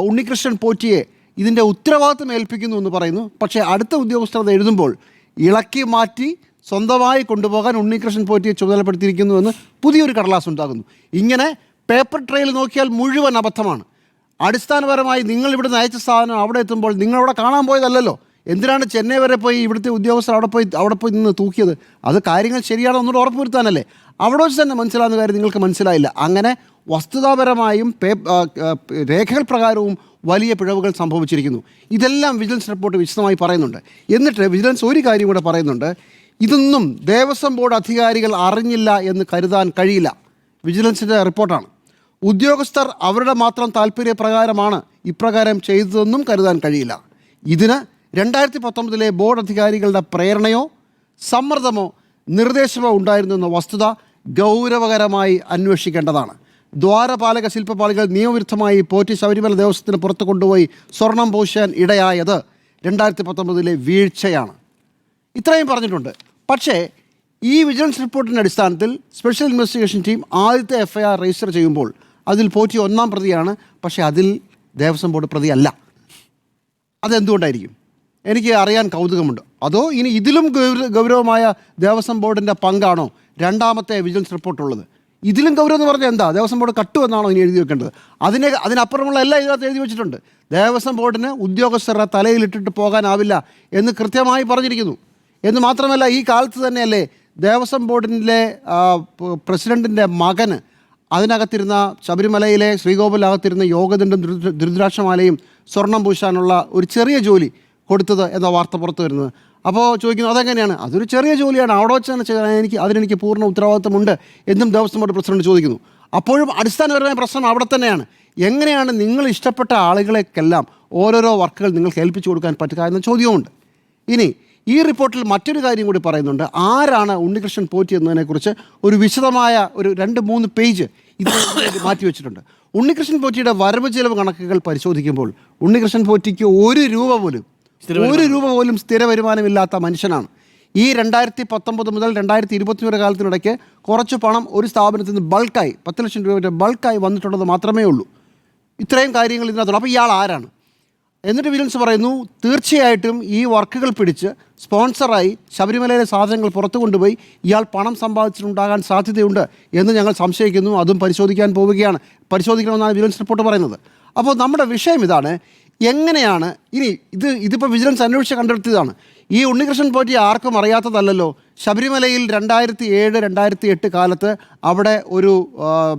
S1: ഉണ്ണികൃഷ്ണൻ പോറ്റിയെ ഇതിൻ്റെ ഉത്തരവാദിത്വം ഏൽപ്പിക്കുന്നു എന്ന് പറയുന്നു. പക്ഷേ അടുത്ത ഉദ്യോഗസ്ഥർ അത് എഴുതുമ്പോൾ ഇളക്കി മാറ്റി സ്വന്തമായി കൊണ്ടുപോകാൻ ഉണ്ണികൃഷ്ണൻ പോറ്റിയെ ചുമതലപ്പെടുത്തിയിരിക്കുന്നു എന്ന് പുതിയൊരു കടലാസ് ഉണ്ടാകുന്നു. ഇങ്ങനെ പേപ്പർ ട്രെയിൽ നോക്കിയാൽ മുഴുവൻ അബദ്ധമാണ്. അടിസ്ഥാനപരമായി നിങ്ങൾ ഇവിടുന്ന് അയച്ച സാധനം അവിടെ എത്തുമ്പോൾ നിങ്ങളവിടെ കാണാൻ പോയതല്ലല്ലോ. എന്തിനാണ് ചെന്നൈ വരെ പോയി ഇവിടുത്തെ ഉദ്യോഗസ്ഥർ അവിടെ പോയി നിന്ന് തൂക്കിയത്? അത് കാര്യങ്ങൾ ശരിയാണോ ഒന്നുകൂടെ ഉറപ്പുവരുത്താനല്ലേ. അവിടെ വെച്ച് തന്നെ മനസ്സിലാകുന്ന കാര്യം നിങ്ങൾക്ക് മനസ്സിലായില്ല. അങ്ങനെ വസ്തുതാപരമായും രേഖകൾ പ്രകാരവും വലിയ പിഴവുകൾ സംഭവിച്ചിരിക്കുന്നു. ഇതെല്ലാം വിജിലൻസ് റിപ്പോർട്ട് വിശദമായി പറയുന്നുണ്ട്. എന്നിട്ട് വിജിലൻസ് ഒരു കാര്യം കൂടെ പറയുന്നുണ്ട്. ഇതൊന്നും ദേവസ്വം ബോർഡ് അധികാരികൾ അറിഞ്ഞില്ല എന്ന് കരുതാൻ കഴിയില്ല. വിജിലൻസിൻ്റെ റിപ്പോർട്ടാണ്. ഉദ്യോഗസ്ഥർ അവരുടെ മാത്രം താല്പര്യപ്രകാരമാണ് ഇപ്രകാരം ചെയ്തതെന്നും കരുതാൻ കഴിയില്ല. ഇതിന് 2019 ബോർഡ് അധികാരികളുടെ പ്രേരണയോ സമ്മർദ്ദമോ നിർദ്ദേശമോ ഉണ്ടായിരുന്നു എന്ന വസ്തുത ഗൗരവകരമായി അന്വേഷിക്കേണ്ടതാണ്. ദ്വാരപാലക ശില്പപാളികൾ നിയമവിരുദ്ധമായി പോറ്റി ശബരിമല ദേവസ്വത്തിന് പുറത്ത് കൊണ്ടുപോയി സ്വർണം പൂശാൻ ഇടയായത് 2019 വീഴ്ചയാണ്. ഇത്രയും പറഞ്ഞിട്ടുണ്ട്. പക്ഷേ ഈ വിജിലൻസ് റിപ്പോർട്ടിൻ്റെ അടിസ്ഥാനത്തിൽ സ്പെഷ്യൽ ഇൻവെസ്റ്റിഗേഷൻ ടീം ആദ്യത്തെ FIR രജിസ്റ്റർ ചെയ്യുമ്പോൾ അതിൽ പോറ്റി 1-ാം പ്രതിയാണ്. പക്ഷേ അതിൽ ദേവസ്വം ബോർഡ് പ്രതിയല്ല. അതെന്തുകൊണ്ടായിരിക്കും? എനിക്ക് അറിയാൻ കൗതുകമുണ്ട്. അതോ ഇനി ഇതിലും ഗൗരവമായ ദേവസ്വം ബോർഡിൻ്റെ പങ്കാണോ രണ്ടാമത്തെ വിജിലൻസ് റിപ്പോർട്ടുള്ളത്? ഇതിലും ഗൗരവം എന്ന് പറഞ്ഞാൽ എന്താ? ദേവസ്വം ബോർഡ് കട്ടു എന്നാണോ ഇനി എഴുതി വെക്കേണ്ടത്? അതിനപ്പുറമുള്ള എല്ലാം ഇതിനകത്ത് എഴുതി വെച്ചിട്ടുണ്ട്. ദേവസ്വം ബോർഡിന് ഉദ്യോഗസ്ഥരുടെ തലയിലിട്ടിട്ട് പോകാനാവില്ല എന്ന് കൃത്യമായി പറഞ്ഞിരിക്കുന്നു. എന്ന് മാത്രമല്ല ഈ കാലത്ത് തന്നെയല്ലേ ദേവസ്വം ബോർഡിലെ പ്രസിഡൻറ്റിൻ്റെ മകന് അതിനകത്തിരുന്ന ശബരിമലയിലെ ശ്രീകോവിലകത്തിരുന്ന യോഗദണ്ഡും രുദ്രാക്ഷമാലയും സ്വർണം പൂശാനുള്ള ഒരു ചെറിയ ജോലി കൊടുത്തത് എന്ന വാർത്ത പുറത്തു വരുന്നത്. അപ്പോൾ ചോദിക്കുന്നു അതെങ്ങനെയാണ്? അതൊരു ചെറിയ ജോലിയാണ്, അവിടെ വെച്ച് തന്നെ ചെയ്യാൻ അതിനെനിക്ക് പൂർണ്ണ ഉത്തരവാദിത്വമുണ്ട് എന്നും ദേവസ്വം ബോർഡ് പ്രസിഡന്റ് ചോദിക്കുന്നു. അപ്പോഴും അടിസ്ഥാനപരമായ പ്രശ്നം അവിടെ തന്നെയാണ്. എങ്ങനെയാണ് നിങ്ങൾ ഇഷ്ടപ്പെട്ട ആളുകളെക്കെല്ലാം ഓരോരോ വർക്കുകൾ നിങ്ങൾക്ക് ഏൽപ്പിച്ചു കൊടുക്കാൻ പറ്റുക എന്ന ചോദ്യവുമുണ്ട്. ഇനി ഈ റിപ്പോർട്ടിൽ മറ്റൊരു കാര്യം കൂടി പറയുന്നുണ്ട്. ആരാണ് ഉണ്ണികൃഷ്ണൻ പോറ്റി എന്നതിനെക്കുറിച്ച് ഒരു വിശദമായ ഒരു 2-3 പേജ് ഇതിന് മാറ്റിവെച്ചിട്ടുണ്ട്. ഉണ്ണികൃഷ്ണൻ പോറ്റിയുടെ വരവ് ചെലവ് കണക്കുകൾ പരിശോധിക്കുമ്പോൾ ഉണ്ണികൃഷ്ണൻ പോറ്റിക്ക് ഒരു രൂപ പോലും സ്ഥിര വരുമാനമില്ലാത്ത മനുഷ്യനാണ്. ഈ 2019 മുതൽ 2021 കാലത്തിനിടയ്ക്ക് കുറച്ച് പണം ഒരു സ്ഥാപനത്തിൽ നിന്ന് ബൾക്കായി 10 ലക്ഷം രൂപ ബൾക്കായി വന്നിട്ടുള്ളത് മാത്രമേ ഉള്ളൂ. ഇത്രയും കാര്യങ്ങൾ ഇതിനകത്തുള്ളൂ. അപ്പോൾ ഇയാൾ ആരാണ്? എന്നിട്ട് വിജിലൻസ് പറയുന്നു തീർച്ചയായിട്ടും ഈ വർക്കുകൾ പിടിച്ച് സ്പോൺസറായി ശബരിമലയിലെ സാധനങ്ങൾ പുറത്തു കൊണ്ടുപോയി ഇയാൾ പണം സമ്പാദിച്ചിട്ടുണ്ടാകാൻ സാധ്യതയുണ്ട് എന്ന് ഞങ്ങൾ സംശയിക്കുന്നു. അതും പരിശോധിക്കണമെന്നാണ് വിജിലൻസ് റിപ്പോർട്ട് പറയുന്നത്. അപ്പോൾ നമ്മുടെ വിഷയം ഇതാണ്. എങ്ങനെയാണ് ഇതിപ്പോൾ വിജിലൻസ് അന്വേഷിച്ച് കണ്ടെത്തിയതാണ്. ഈ ഉണ്ണികൃഷ്ണൻ പോറ്റി ആർക്കും അറിയാത്തതല്ലല്ലോ. ശബരിമലയിൽ 2007, 2008 കാലത്ത് അവിടെ ഒരു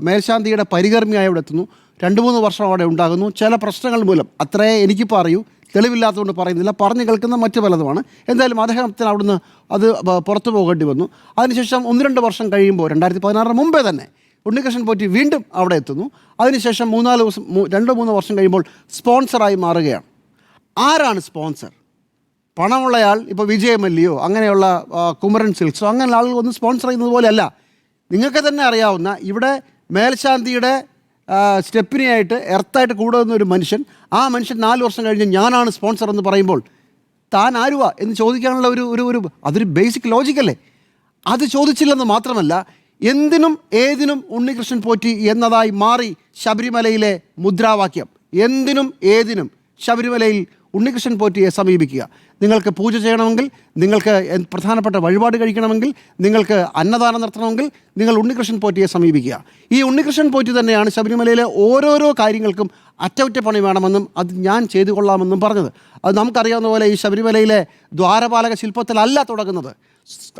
S1: മേൽശാന്തിയുടെ പരികർമ്മിയായി അവിടെ എത്തുന്നു. 2-3 വർഷം അവിടെ ഉണ്ടാകുന്നു. ചില പ്രശ്നങ്ങൾ മൂലം, അത്രേ എനിക്കിപ്പോൾ അറിയൂ, തെളിവില്ലാത്തതുകൊണ്ട് പറയുന്നില്ല, പറഞ്ഞു കേൾക്കുന്ന മറ്റു പലതുമാണ്. എന്തായാലും അദ്ദേഹത്തിന് അവിടുന്ന് അത് പുറത്തു പോകേണ്ടി വന്നു. അതിനുശേഷം 1-2 വർഷം കഴിയുമ്പോൾ 2016 മുമ്പേ തന്നെ ഉണ്ണികൃഷ്ണൻ പോറ്റി വീണ്ടും അവിടെ എത്തുന്നു. അതിനുശേഷം 2-3 വർഷം കഴിയുമ്പോൾ സ്പോൺസറായി മാറുകയാണ്. ആരാണ് സ്പോൺസർ? പണമുള്ളയാൾ, ഇപ്പോൾ വിജയമല്ലിയോ അങ്ങനെയുള്ള കുമരൻ സിൽക്സോ അങ്ങനെയുള്ള ആളുകൾ ഒന്നും സ്പോൺസർ ചെയ്യുന്നത് പോലെയല്ല. നിങ്ങൾക്ക് തന്നെ അറിയാവുന്ന ഇവിടെ മേൽശാന്തിയുടെ സ്റ്റെപ്പിനെയായിട്ട് എർത്തായിട്ട് കൂടെ വന്ന ഒരു മനുഷ്യൻ, ആ മനുഷ്യൻ 4 വർഷം കഴിഞ്ഞ് ഞാനാണ് സ്പോൺസർ എന്ന് പറയുമ്പോൾ താൻ ആരുവാ എന്ന് ചോദിക്കാനുള്ള ഒരു അതൊരു ബേസിക് ലോജിക്കല്ലേ? അത് ചോദിച്ചില്ലെന്ന് മാത്രമല്ല, എന്തിനും ഏതിനും ഉണ്ണികൃഷ്ണൻ പോറ്റി എന്നതായി മാറി ശബരിമലയിലെ മുദ്രാവാക്യം. എന്തിനും ഏതിനും ശബരിമലയിൽ ഉണ്ണികൃഷ്ണൻ പോറ്റിയെ സമീപിക്കുക. നിങ്ങൾക്ക് പൂജ ചെയ്യണമെങ്കിൽ, നിങ്ങൾക്ക് പ്രധാനപ്പെട്ട വഴിപാട് കഴിക്കണമെങ്കിൽ, നിങ്ങൾക്ക് അന്നദാനം നടത്തണമെങ്കിൽ നിങ്ങൾ ഉണ്ണികൃഷ്ണൻ പോറ്റിയെ സമീപിക്കുക. ഈ ഉണ്ണികൃഷ്ണൻ പോറ്റി തന്നെയാണ് ശബരിമലയിലെ ഓരോരോ കാര്യങ്ങൾക്കും അറ്റകുറ്റപ്പണി വേണമെന്നും അത് ഞാൻ ചെയ്തു കൊള്ളാമെന്നും പറഞ്ഞത്. അത് നമുക്കറിയാവുന്ന പോലെ ഈ ശബരിമലയിലെ ദ്വാരപാലക ശില്പത്തിലല്ല തുടങ്ങുന്നത്.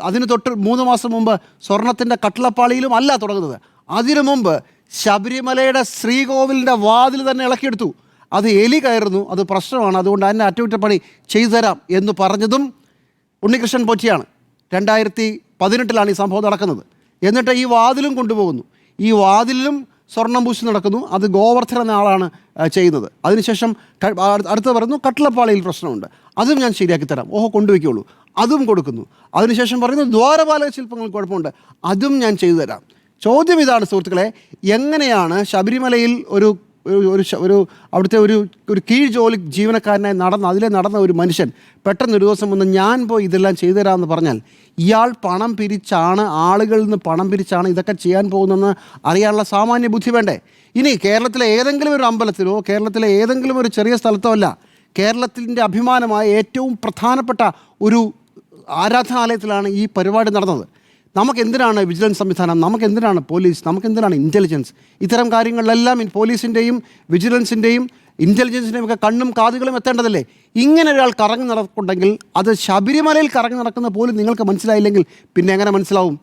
S1: അതിന് തൊട്ട് 3 മാസം മുമ്പ് സ്വർണത്തിൻ്റെ കട്ടിളപ്പാളിയിലും അല്ല തുടങ്ങുന്നത്. അതിനു മുമ്പ് ശബരിമലയുടെ ശ്രീകോവിലിൻ്റെ വാതിൽ തന്നെ ഇളക്കിയെടുത്തു. അത് എലി കയറുന്നു, അത് പ്രശ്നമാണ്, അതുകൊണ്ട് അതിൻ്റെ അറ്റകുറ്റപ്പണി ചെയ്തു തരാം എന്ന് പറഞ്ഞതും ഉണ്ണികൃഷ്ണൻ പോറ്റിയാണ്. 2018 ഈ സംഭവം നടക്കുന്നത്. എന്നിട്ട് ഈ വാതിലും കൊണ്ടുപോകുന്നു. ഈ വാതിലും സ്വർണം പൂശി നടക്കുന്നു. അത് ഗോവർദ്ധൻ എന്ന ആളാണ് ചെയ്യുന്നത്. അതിനുശേഷം അടുത്ത് പറയുന്നു കട്ടിളപ്പാളിയിൽ പ്രശ്നമുണ്ട്, അതും ഞാൻ ശരിയാക്കി തരാം, ഓഹോ കൊണ്ടുവയ്ക്കുള്ളൂ, അതും കൊടുക്കുന്നു. അതിനുശേഷം പറയുന്നു ദ്വാരപാലക ശില്പങ്ങൾ കുഴപ്പമുണ്ട്, അതും ഞാൻ ചെയ്തു തരാം. ചോദ്യം ഇതാണ് സുഹൃത്തുക്കളെ, എങ്ങനെയാണ് ശബരിമലയിൽ ഒരു അവിടുത്തെ ഒരു കീഴ് ജോലി ജീവനക്കാരനായി നടന്ന ഒരു മനുഷ്യൻ പെട്ടെന്നൊരു ദിവസം വന്ന് ഞാൻ പോയി ഇതെല്ലാം ചെയ്തു തരാമെന്ന് പറഞ്ഞാൽ, ഇയാൾ പണം പിരിച്ചാണ്, ആളുകളിൽ നിന്ന് പണം പിരിച്ചാണ് ഇതൊക്കെ ചെയ്യാൻ പോകുന്നതെന്ന് അറിയാനുള്ള സാമാന്യ ബുദ്ധി വേണ്ടേ? ഇനി കേരളത്തിലെ ഏതെങ്കിലും ഒരു അമ്പലത്തിലോ കേരളത്തിലെ ഏതെങ്കിലും ഒരു ചെറിയ സ്ഥലത്തോ അല്ല, കേരളത്തിൻ്റെ അഭിമാനമായ ഏറ്റവും പ്രധാനപ്പെട്ട ഒരു ആരാധനാലയത്തിലാണ് ഈ പരിപാടി നടന്നത്. നമുക്കെന്തിനാണ് വിജിലൻസ് സംവിധാനം? നമുക്കെന്തിനാണ് പോലീസ്? നമുക്കെന്തിനാണ് ഇൻ്റലിജൻസ്? ഇത്തരം കാര്യങ്ങളിലെല്ലാം പോലീസിൻ്റെയും വിജിലൻസിൻ്റെയും ഇൻ്റലിജൻസിൻ്റെയും ഒക്കെ കണ്ണും കാതുകളും എത്തേണ്ടതല്ലേ? ഇങ്ങനെ ഒരാൾ കറങ്ങി നടക്കുന്നുണ്ടെങ്കിൽ അത് ശബരിമലയിൽ കറങ്ങി നടക്കുന്ന പോലും നിങ്ങൾക്ക് മനസ്സിലായില്ലെങ്കിൽ പിന്നെ എങ്ങനെ മനസ്സിലാവും?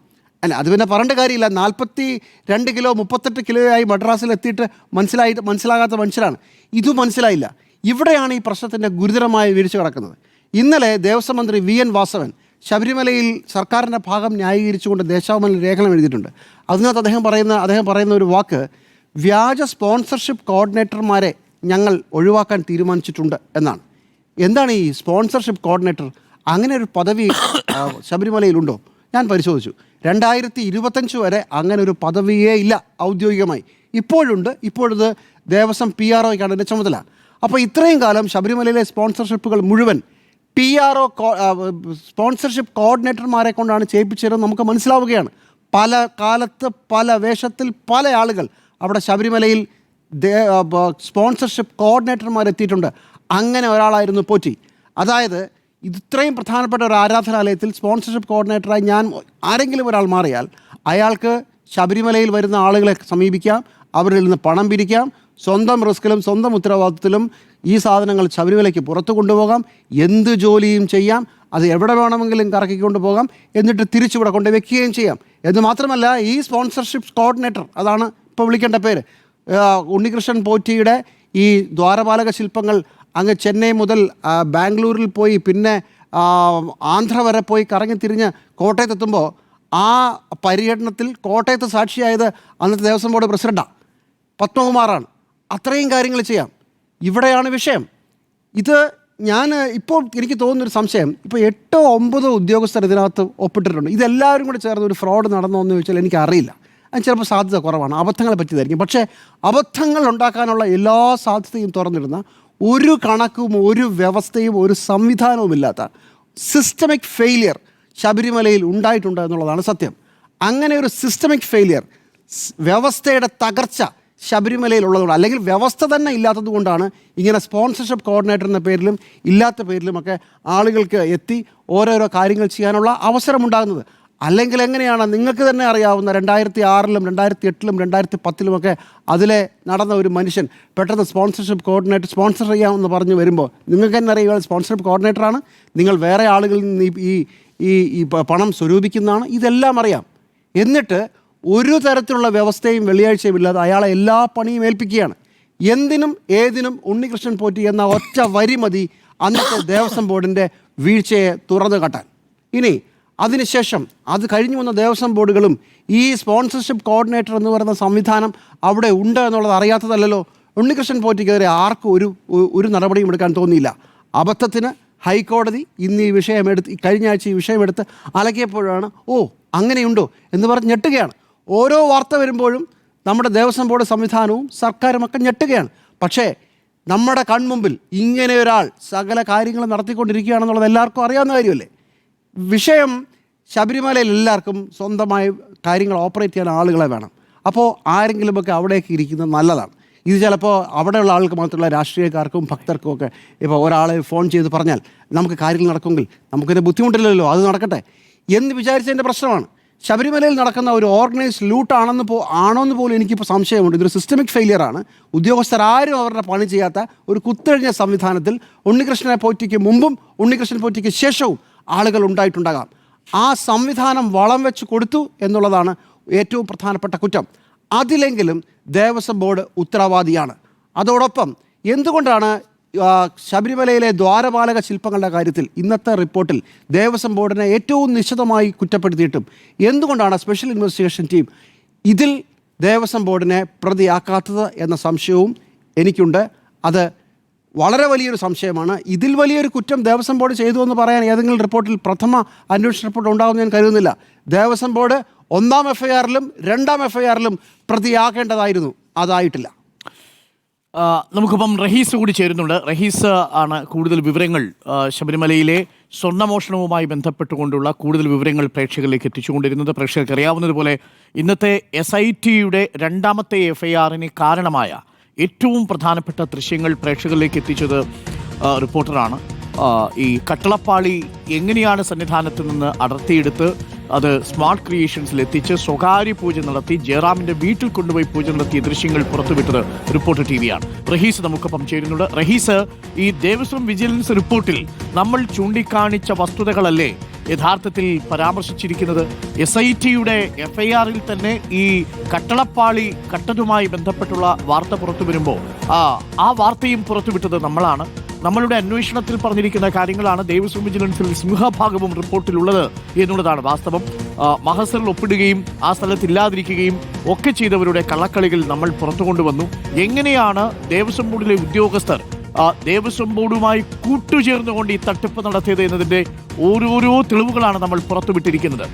S1: അല്ല, അത് പിന്നെ പറഞ്ഞിട്ട് കാര്യമില്ല. 42 കിലോ 38 കിലോയായി മദ്രാസിൽ എത്തിയിട്ട് മനസ്സിലാകാത്ത മനുഷ്യരാണ്. ഇതും മനസ്സിലായില്ല. ഇവിടെയാണ് ഈ പ്രശ്നത്തിൻ്റെ ഗുരുതരമായ വീഴ്ച കിടക്കുന്നത്. ഇന്നലെ ദേവസ്വം മന്ത്രി VN വാസവൻ ശബരിമലയിൽ സർക്കാരിൻ്റെ ഭാഗം ന്യായീകരിച്ചുകൊണ്ട് ദേശാഭിമാനിൽ ലേഖനം എഴുതിയിട്ടുണ്ട്. അതിനകത്ത് അദ്ദേഹം പറയുന്ന ഒരു വാക്ക്, വ്യാജ സ്പോൺസർഷിപ്പ് കോർഡിനേറ്റർമാരെ ഞങ്ങൾ ഒഴിവാക്കാൻ തീരുമാനിച്ചിട്ടുണ്ട് എന്നാണ്. എന്താണ് ഈ സ്പോൺസർഷിപ്പ് കോർഡിനേറ്റർ? അങ്ങനെ ഒരു പദവി ശബരിമലയിലുണ്ടോ? ഞാൻ പരിശോധിച്ചു. 2025 വരെ അങ്ങനെ ഒരു പദവിയേ ഇല്ല ഔദ്യോഗികമായി. ഇപ്പോഴത് ദേവസ്വം PROയ്ക്കാണ് ഇതിൻ്റെ ചുമതല. അപ്പോൾ ഇത്രയും കാലം ശബരിമലയിലെ സ്പോൺസർഷിപ്പുകൾ മുഴുവൻ PRO സ്പോൺസർഷിപ്പ് കോർഡിനേറ്റർമാരെ കൊണ്ടാണ് ചെയ്യിപ്പിച്ചതെന്ന് നമുക്ക് മനസ്സിലാവുകയാണ്. പല കാലത്ത് പല വേഷത്തിൽ പല ആളുകൾ അവിടെ ശബരിമലയിൽ സ്പോൺസർഷിപ്പ് കോർഡിനേറ്റർമാരെത്തിയിട്ടുണ്ട്. അങ്ങനെ ഒരാളായിരുന്നു പോറ്റി. അതായത് ഇത്രയും പ്രധാനപ്പെട്ട ഒരു ആരാധനാലയത്തിൽ സ്പോൺസർഷിപ്പ് കോർഡിനേറ്ററായി ആരെങ്കിലും ഒരാൾ മാറിയാൽ അയാൾക്ക് ശബരിമലയിൽ വരുന്ന ആളുകളെ സമീപിക്കാം, അവരിൽ നിന്ന് പണം പിരിക്കാം, സ്വന്തം റിസ്കിലും സ്വന്തം ഉത്തരവാദിത്വത്തിലും ഈ സാധനങ്ങൾ ശബരിമലയ്ക്ക് പുറത്തു കൊണ്ടുപോകാം, എന്ത് ജോലിയും ചെയ്യാം, അത് എവിടെ വേണമെങ്കിലും കറക്കിക്കൊണ്ട് പോകാം, എന്നിട്ട് തിരിച്ചിവിടെ കൊണ്ട് വെക്കുകയും ചെയ്യാം. എന്ന് മാത്രമല്ല, ഈ സ്പോൺസർഷിപ്പ് കോർഡിനേറ്റർ, അതാണ് ഇപ്പോൾ വിളിക്കേണ്ട പേര്, ഉണ്ണികൃഷ്ണൻ പോറ്റിയുടെ ഈ ദ്വാരപാലക ശില്പങ്ങൾ അങ്ങ് ചെന്നൈ മുതൽ ബാംഗ്ലൂരിൽ പോയി പിന്നെ ആന്ധ്ര വരെ പോയി കറങ്ങി തിരിഞ്ഞ് കോട്ടയത്തെത്തുമ്പോൾ ആ പര്യടനത്തിൽ കോട്ടയത്ത് സാക്ഷിയായത് അന്നത്തെ ദേവസ്വം ബോർഡ് പ്രസിഡൻ്റാണ്, പത്മകുമാറാണ്. അത്രയും കാര്യങ്ങൾ ചെയ്യാം. ഇവിടെയാണ് വിഷയം. ഇത് ഇപ്പോൾ എനിക്ക് തോന്നുന്നൊരു സംശയം, ഇപ്പോൾ 8-9 ഉദ്യോഗസ്ഥർ ഇതിനകത്ത് ഒപ്പിട്ടിട്ടുണ്ട്. ഇതെല്ലാവരും കൂടി ചേർന്ന് ഒരു ഫ്രോഡ് നടന്നോ എന്ന് ചോദിച്ചാൽ എനിക്കറിയില്ല. അത് ചിലപ്പോൾ സാധ്യത കുറവാണ്, അബദ്ധങ്ങളെ പറ്റിയതായിരിക്കും. പക്ഷേ അബദ്ധങ്ങൾ ഉണ്ടാക്കാനുള്ള എല്ലാ സാധ്യതയും തുറന്നിടുന്ന ഒരു കണക്കും ഒരു വ്യവസ്ഥയും ഒരു സംവിധാനവുമില്ലാത്ത സിസ്റ്റമിക് ഫെയിലിയർ ശബരിമലയിൽ ഉണ്ടായിട്ടുണ്ട് എന്നുള്ളതാണ് സത്യം. അങ്ങനെ ഒരു സിസ്റ്റമിക് ഫെയിലിയർ, വ്യവസ്ഥയുടെ തകർച്ച ശബരിമലയിലുള്ളതുകൊണ്ട്, അല്ലെങ്കിൽ വ്യവസ്ഥ തന്നെ ഇല്ലാത്തത് കൊണ്ടാണ് ഇങ്ങനെ സ്പോൺസർഷിപ്പ് കോർഡിനേറ്റർ എന്ന പേരിലും ഇല്ലാത്ത പേരിലുമൊക്കെ ആളുകൾക്ക് എത്തി ഓരോരോ കാര്യങ്ങൾ ചെയ്യാനുള്ള അവസരമുണ്ടാകുന്നത്. അല്ലെങ്കിൽ എങ്ങനെയാണ്? നിങ്ങൾക്ക് തന്നെ അറിയാവുന്ന 2006-ലും 2008-ലും 2010-ലുമൊക്കെ അതിലെ നടന്ന ഒരു മനുഷ്യൻ പെട്ടെന്ന് സ്പോൺസർഷിപ്പ് കോർഡിനേറ്റർ സ്പോൺസർ ചെയ്യാമെന്ന് പറഞ്ഞു വരുമ്പോൾ നിങ്ങൾക്ക് തന്നെ അറിയുക സ്പോൺസർഷിപ്പ് കോർഡിനേറ്ററാണ്. നിങ്ങൾ വേറെ ആളുകളിൽ നിന്ന് പണം സ്വരൂപിക്കുന്നതാണ്, ഇതെല്ലാം അറിയാം. എന്നിട്ട് ഒരു തരത്തിലുള്ള വ്യവസ്ഥയും വെള്ളിയാഴ്ചയും ഇല്ലാതെ അയാളെ എല്ലാ പണിയും ഏൽപ്പിക്കുകയാണ്. എന്തിനും ഏതിനും ഉണ്ണികൃഷ്ണൻ പോറ്റി എന്ന ഒറ്റ വരി മതി അന്നത്തെ ദേവസ്വം ബോർഡിൻ്റെ വീഴ്ചയെ തുറന്നു കാട്ടാൻ. ഇനി അതിനുശേഷം അത് കഴിഞ്ഞു വന്ന ദേവസ്വം ബോർഡുകളും ഈ സ്പോൺസർഷിപ്പ് കോർഡിനേറ്റർ എന്ന് പറയുന്ന സംവിധാനം അവിടെ ഉണ്ട് എന്നുള്ളത് അറിയാത്തതല്ലല്ലോ. ഉണ്ണികൃഷ്ണൻ പോറ്റിക്കെതിരെ ആർക്കും ഒരു നടപടിയും എടുക്കാൻ തോന്നിയില്ല. അബദ്ധത്തിന് ഹൈക്കോടതി ഇന്ന് ഈ വിഷയമെടുത്ത് കഴിഞ്ഞ ആഴ്ച ഈ വിഷയമെടുത്ത് അലക്കിയപ്പോഴാണ് അങ്ങനെയുണ്ടോ എന്ന് പറഞ്ഞ് ഞെട്ടുകയാണ്. ഓരോ വാർത്ത വരുമ്പോഴും നമ്മുടെ ദേവസ്വം ബോർഡ് സംവിധാനവും സർക്കാരുമൊക്കെ ഞെട്ടുകയാണ്. പക്ഷേ നമ്മുടെ കൺമുമ്പിൽ ഇങ്ങനെ ഒരാൾ സകല കാര്യങ്ങളും നടത്തിക്കൊണ്ടിരിക്കുകയാണെന്നുള്ളത് എല്ലാവർക്കും അറിയാവുന്ന കാര്യമല്ലേ. വിഷയം ശബരിമലയിൽ എല്ലാവർക്കും സ്വന്തമായി കാര്യങ്ങൾ ഓപ്പറേറ്റ് ചെയ്യാൻ ആളുകളെ വേണം. അപ്പോൾ ആരെങ്കിലുമൊക്കെ അവിടേക്ക് ഇരിക്കുന്നത് നല്ലതാണ്. ഇത് ചിലപ്പോൾ അവിടെയുള്ള ആൾക്ക് മാത്രമല്ല, രാഷ്ട്രീയക്കാർക്കും ഭക്തർക്കും ഒക്കെ ഇപ്പോൾ ഒരാളെ ഫോൺ ചെയ്ത് പറഞ്ഞാൽ നമുക്ക് കാര്യങ്ങൾ നടക്കുമെങ്കിൽ നമുക്കൊരു ബുദ്ധിമുട്ടില്ലല്ലോ, അത് നടക്കട്ടെ എന്ന് വിചാരിച്ചതിൻ്റെ പ്രശ്നമാണ്. ശബരിമലയിൽ നടക്കുന്ന ഒരു ഓർഗനൈസ്ഡ് ലൂട്ട് ആണോന്ന് പോലും എനിക്കിപ്പോൾ സംശയമുണ്ട്. ഇതൊരു സിസ്റ്റമിക് ഫെയിലിയറാണ്. ഉദ്യോഗസ്ഥരാരും അവരുടെ പണി ചെയ്യാത്ത ഒരു കുത്തഴിഞ്ഞ സംവിധാനത്തിൽ ഉണ്ണികൃഷ്ണനെ പോറ്റിക്ക് മുമ്പും ഉണ്ണികൃഷ്ണൻ പോറ്റിക്ക് ശേഷവും ആളുകൾ ഉണ്ടായിട്ടുണ്ടാകാം. ആ സംവിധാനം വളം വെച്ച് കൊടുത്തു എന്നുള്ളതാണ് ഏറ്റവും പ്രധാനപ്പെട്ട കുറ്റം. അതിലെങ്കിലും ദേവസ്വം ബോർഡ് ഉത്തരവാദിയാണ്. അതോടൊപ്പം എന്തുകൊണ്ടാണ് ശബരിമലയിലെ ദ്വാരപാലക ശില്പങ്ങളുടെ കാര്യത്തിൽ ഇന്നത്തെ റിപ്പോർട്ടിൽ ദേവസ്വം ബോർഡിനെ ഏറ്റവും നിശിതമായി കുറ്റപ്പെടുത്തിയിട്ടും എന്തുകൊണ്ടാണ് സ്പെഷ്യൽ ഇൻവെസ്റ്റിഗേഷൻ ടീം ഇതിൽ ദേവസ്വം ബോർഡിനെ പ്രതിയാക്കാത്തത് എന്ന സംശയവും എനിക്കുണ്ട്. അത് വളരെ വലിയൊരു സംശയമാണ്. ഇതിൽ വലിയൊരു കുറ്റം ദേവസ്വം ബോർഡ് ചെയ്തു എന്ന് പറയാൻ ഏതെങ്കിലും റിപ്പോർട്ടിൽ പ്രഥമ അന്വേഷണ റിപ്പോർട്ട് ഉണ്ടാകുമെന്ന് ഞാൻ കരുതുന്നില്ല. ദേവസ്വം ബോർഡ് 1-ാം എഫ്ഐആറിലും 2-ാം എഫ്ഐആറിലും പ്രതിയാക്കേണ്ടതായിരുന്നു, അതായിട്ടില്ല.
S2: നമുക്കിപ്പം റഹീസ് കൂടി ചേരുന്നുണ്ട്. റഹീസ് ആണ് കൂടുതൽ വിവരങ്ങൾ ശബരിമലയിലെ സ്വർണ്ണമോഷണവുമായി ബന്ധപ്പെട്ടുകൊണ്ടുള്ള കൂടുതൽ വിവരങ്ങൾ പ്രേക്ഷകരിലേക്ക് എത്തിച്ചുകൊണ്ടിരുന്നത്. പ്രേക്ഷകർക്ക് അറിയാവുന്നതുപോലെ ഇന്നത്തെ SITയുടെ 2ാമത്തെ എഫ്ഐആറിന് കാരണമായ ഏറ്റവും പ്രധാനപ്പെട്ട ദൃശ്യങ്ങൾ പ്രേക്ഷകരിലേക്ക് എത്തിച്ചത് റിപ്പോർട്ടറാണ്. ഈ കട്ടളപ്പാളി എങ്ങനെയാണ് സന്നിധാനത്ത് നിന്ന് അടർത്തിയെടുത്ത് അത് സ്മാർട്ട് ക്രിയേഷൻസിൽ എത്തിച്ച് സ്വകാര്യ പൂജ നടത്തി ജയറാമിൻ്റെ വീട്ടിൽ കൊണ്ടുപോയി പൂജ നടത്തിയ ദൃശ്യങ്ങൾ പുറത്തുവിട്ടത് റിപ്പോർട്ടർ TV-യാണ്. റഹീസ് നമുക്കൊപ്പം ചേരുന്നുണ്ട്. റഹീസ്, ഈ ദേവസ്വം വിജിലൻസ് റിപ്പോർട്ടിൽ നമ്മൾ ചൂണ്ടിക്കാണിച്ച വസ്തുതകളല്ലേ യഥാർത്ഥത്തിൽ പരാമർശിച്ചിരിക്കുന്നത്? SITയുടെ FIR-ൽ തന്നെ ഈ കട്ടളപ്പാളി കട്ടതുമായി ബന്ധപ്പെട്ടുള്ള വാർത്ത പുറത്തു വരുമ്പോൾ ആ വാർത്തയും പുറത്തുവിട്ടത് നമ്മളാണ്. നമ്മളുടെ അന്വേഷണത്തിൽ പറഞ്ഞിരിക്കുന്ന കാര്യങ്ങളാണ് ദേവസ്വം വിജിലൻസിൽ സിംഹഭാഗവും റിപ്പോർട്ടിലുള്ളത് എന്നുള്ളതാണ് വാസ്തവം. മഹസറിൽ ഒപ്പിടുകയും ആ സ്ഥലത്ത് ഇല്ലാതിരിക്കുകയും ഒക്കെ ചെയ്തവരുടെ കള്ളക്കളികൾ നമ്മൾ പുറത്തു കൊണ്ടുവന്നു. എങ്ങനെയാണ് ദേവസ്വം ബോർഡിലെ ഉദ്യോഗസ്ഥർ ദേവസ്വം ബോർഡുമായി കൂട്ടുചേർന്നുകൊണ്ട് ഈ തട്ടിപ്പ് നടത്തിയത് എന്നതിൻ്റെ ഓരോരോ തെളിവുകളാണ് നമ്മൾ പുറത്തുവിട്ടിരിക്കുന്നത്.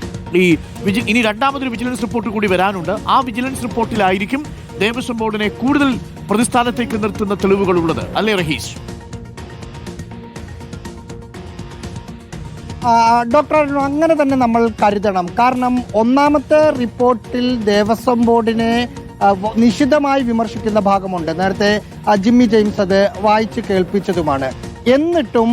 S2: ഇനി 2ാമതൊരു വിജിലൻസ് റിപ്പോർട്ട് കൂടി വരാനുണ്ട്. ആ വിജിലൻസ് റിപ്പോർട്ടിലായിരിക്കും ദേവസ്വം ബോർഡിനെ കൂടുതൽ പ്രതിസ്ഥാനത്തേക്ക് നിർത്തുന്ന തെളിവുകളുള്ളത്, അല്ലേ റഹീസ്?
S4: ഡോക്ടർ, അങ്ങനെ തന്നെ നമ്മൾ കരുതണം. കാരണം 1ാമത്തെ റിപ്പോർട്ടിൽ ദേവസ്വം ബോർഡിനെ നിശിതമായി വിമർശിക്കുന്ന ഭാഗമുണ്ട്. നേരത്തെ ജിമ്മി ജെയിംസ് അത് വായിച്ച് കേൾപ്പിച്ചതുമാണ്. എന്നിട്ടും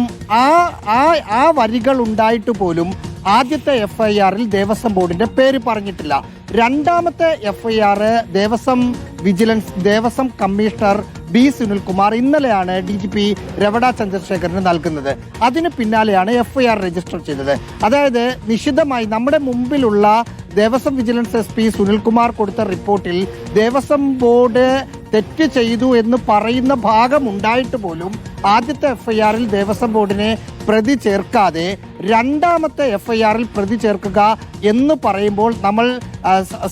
S4: ആ വരികൾ ഉണ്ടായിട്ട് പോലും ആദ്യത്തെ FIR-ൽ ദേവസ്വം ബോർഡിന്റെ പേര് പറഞ്ഞിട്ടില്ല. 2ാമത്തെ FIR Devaswom vigilance Devaswom commissioner B. Sunilkumar ഇന്നലെയാണ് DGP രവട ചന്ദ്രശേഖരന് നൽകുന്നത്. അതിന് പിന്നാലെയാണ് FIR രജിസ്റ്റർ ചെയ്തത്. അതായത് നിശിതമായി നമ്മുടെ മുമ്പിലുള്ള ദേവസ്വം വിജിലൻസ് SP സുനിൽകുമാർ കൊടുത്ത റിപ്പോർട്ടിൽ ദേവസ്വം ബോർഡ് തെറ്റ് ചെയ്തു എന്ന് പറയുന്ന ഭാഗം ഉണ്ടായിട്ട് പോലും ആദ്യത്തെ FIR-ൽ ദേവസ്വം ബോർഡിനെ പ്രതി ചേർക്കാതെ 2ാമത്തെ FIR-ൽ പ്രതി ചേർക്കുക എന്ന് പറയുമ്പോൾ നമ്മൾ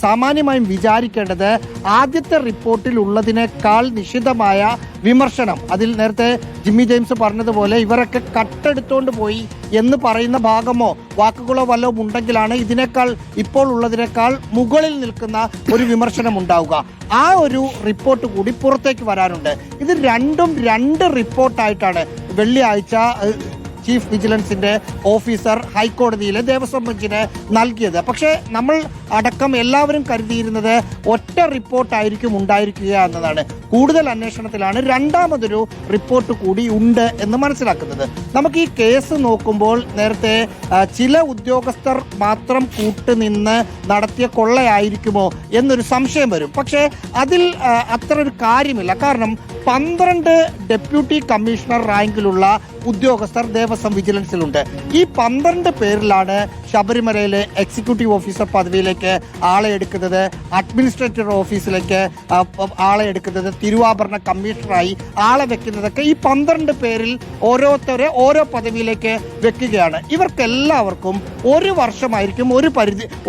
S4: സാമാന്യമായും വിചാരിക്കേണ്ടത് ആദ്യത്തെ റിപ്പോർട്ടിൽ ഉള്ളതിനേക്കാൾ നിശിതമായ വിമർശനം. അതിൽ നേരത്തെ ജിമ്മി ജെയിംസ് പറഞ്ഞതുപോലെ ഇവരൊക്കെ കട്ടെടുത്തോണ്ട് പോയി എന്ന് പറയുന്ന ഭാഗമോ വാക്കുകളോ വല്ലതും ഉണ്ടെങ്കിലാണ് ഇതിനേക്കാൾ ഇപ്പോൾ ഉള്ളതിനേക്കാൾ മുകളിൽ നിൽക്കുന്ന ഒരു വിമർശനം ഉണ്ടാവുക. ആ ഒരു റിപ്പോർട്ട് കൂടി പുറത്തേക്ക് വരാനുണ്ട്. ഇത് രണ്ടും 2 റിപ്പോർട്ടായിട്ടാണ് വെള്ളിയാഴ്ച ചീഫ് വിജിലൻസിന്റെ ഓഫീസർ ഹൈക്കോടതിയിലെ ദേവസ്വം ബെഞ്ചിന് നൽകിയത്. പക്ഷേ നമ്മൾ അടക്കം എല്ലാവരും കരുതിയിരുന്നത് ഒറ്റ റിപ്പോർട്ടായിരിക്കും ഉണ്ടായിരിക്കുക എന്നതാണ്. കൂടുതൽ അന്വേഷണത്തിലാണ് 2ാമതൊരു റിപ്പോർട്ട് കൂടി ഉണ്ട് എന്ന് മനസ്സിലാക്കുന്നത്. നമുക്ക് ഈ കേസ് നോക്കുമ്പോൾ നേരത്തെ ചില ഉദ്യോഗസ്ഥർ മാത്രം കൂട്ടുനിന്ന് നടത്തിയ കൊള്ളയായിരിക്കുമോ എന്നൊരു സംശയം വരും. പക്ഷേ അതിൽ അത്ര ഒരു കാര്യമില്ല. കാരണം 12 ഡെപ്യൂട്ടി കമ്മീഷണർ റാങ്കിലുള്ള ഉദ്യോഗസ്ഥർ ദേവസ്വം വിജിലൻസിലുണ്ട്. ഈ 12 പേരിലാണ് ശബരിമലയിലെ എക്സിക്യൂട്ടീവ് ഓഫീസർ പദവിയിലേക്ക് ആളെ എടുക്കുന്നത്, അഡ്മിനിസ്ട്രേറ്റീവ് ഓഫീസിലേക്ക് ആളെ എടുക്കുന്നത്, തിരുവാഭരണ കമ്മീഷണറായി ആളെ വെക്കുന്നതൊക്കെ ഈ 12 പേരിൽ ഓരോരുത്തരെ ഓരോ പദവിയിലേക്ക് വെക്കുകയാണ്. ഇവർക്കെല്ലാവർക്കും 1 വർഷമായിരിക്കും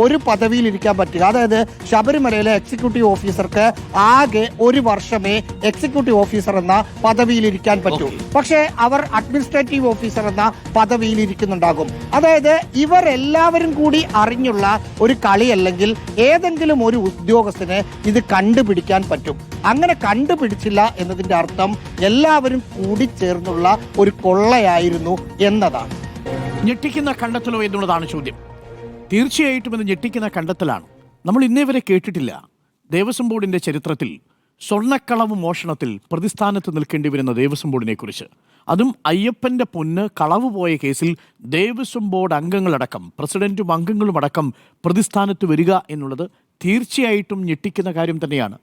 S4: ഒരു പദവിയിൽ ഇരിക്കാൻ പറ്റുക. അതായത് ശബരിമലയിലെ എക്സിക്യൂട്ടീവ് ഓഫീസർക്ക് ആകെ 1 വർഷമേ എക്സിക്യൂട്ടീവ് ഓഫീസർ എന്ന പദവിയിൽ ഇരിക്കാൻ പറ്റൂ. പക്ഷേ അവർ അഡ്മിനിസ്ട്രേറ്റീവ് ഓഫീസർ എന്ന പദവിയിൽ ഇരിക്കുന്നുണ്ടാകും. അതായത് ഇവരെല്ലാവരും കൂടി അറിഞ്ഞുള്ള ഒരു കളിയല്ലെങ്കിൽ ഏതെങ്കിലും ഒരു ഉദ്യോഗസ്ഥന് ഇത് കണ്ടുപിടിക്കാൻ പറ്റും. അങ്ങനെ കണ്ടുപിടിച്ചില്ല എന്നതിന്റെ അർത്ഥം എല്ലാവരും കൂടി ചേർന്നുള്ള ഒരു കൊള്ളയായിരുന്നു എന്നതാണ്.
S2: ഞെട്ടിക്കുന്ന കണ്ടെത്തലോ എന്നുള്ളതാണ് ചോദ്യം. തീർച്ചയായിട്ടും ഇത് ഞെട്ടിക്കുന്ന കണ്ടെത്തലാണ്. നമ്മൾ ഇന്നേ വരെ കേട്ടിട്ടില്ല ദേവസ്വം ബോർഡിന്റെ ചരിത്രത്തിൽ സ്വർണ്ണക്കളവ് മോഷണത്തിൽ പ്രതിസ്ഥാനത്ത് നിൽക്കേണ്ടി വരുന്ന ദേവസ്വം ബോർഡിനെ കുറിച്ച്. അതും അയ്യപ്പൻ്റെ പൊന്ന് കളവ് പോയ കേസിൽ ദേവസ്വം ബോർഡ് അംഗങ്ങളടക്കം പ്രസിഡന്റും അംഗങ്ങളും അടക്കം പ്രതിസ്ഥാനത്ത് വരിക എന്നുള്ളത് തീർച്ചയായിട്ടും ഞെട്ടിക്കുന്ന കാര്യം തന്നെയാണ്.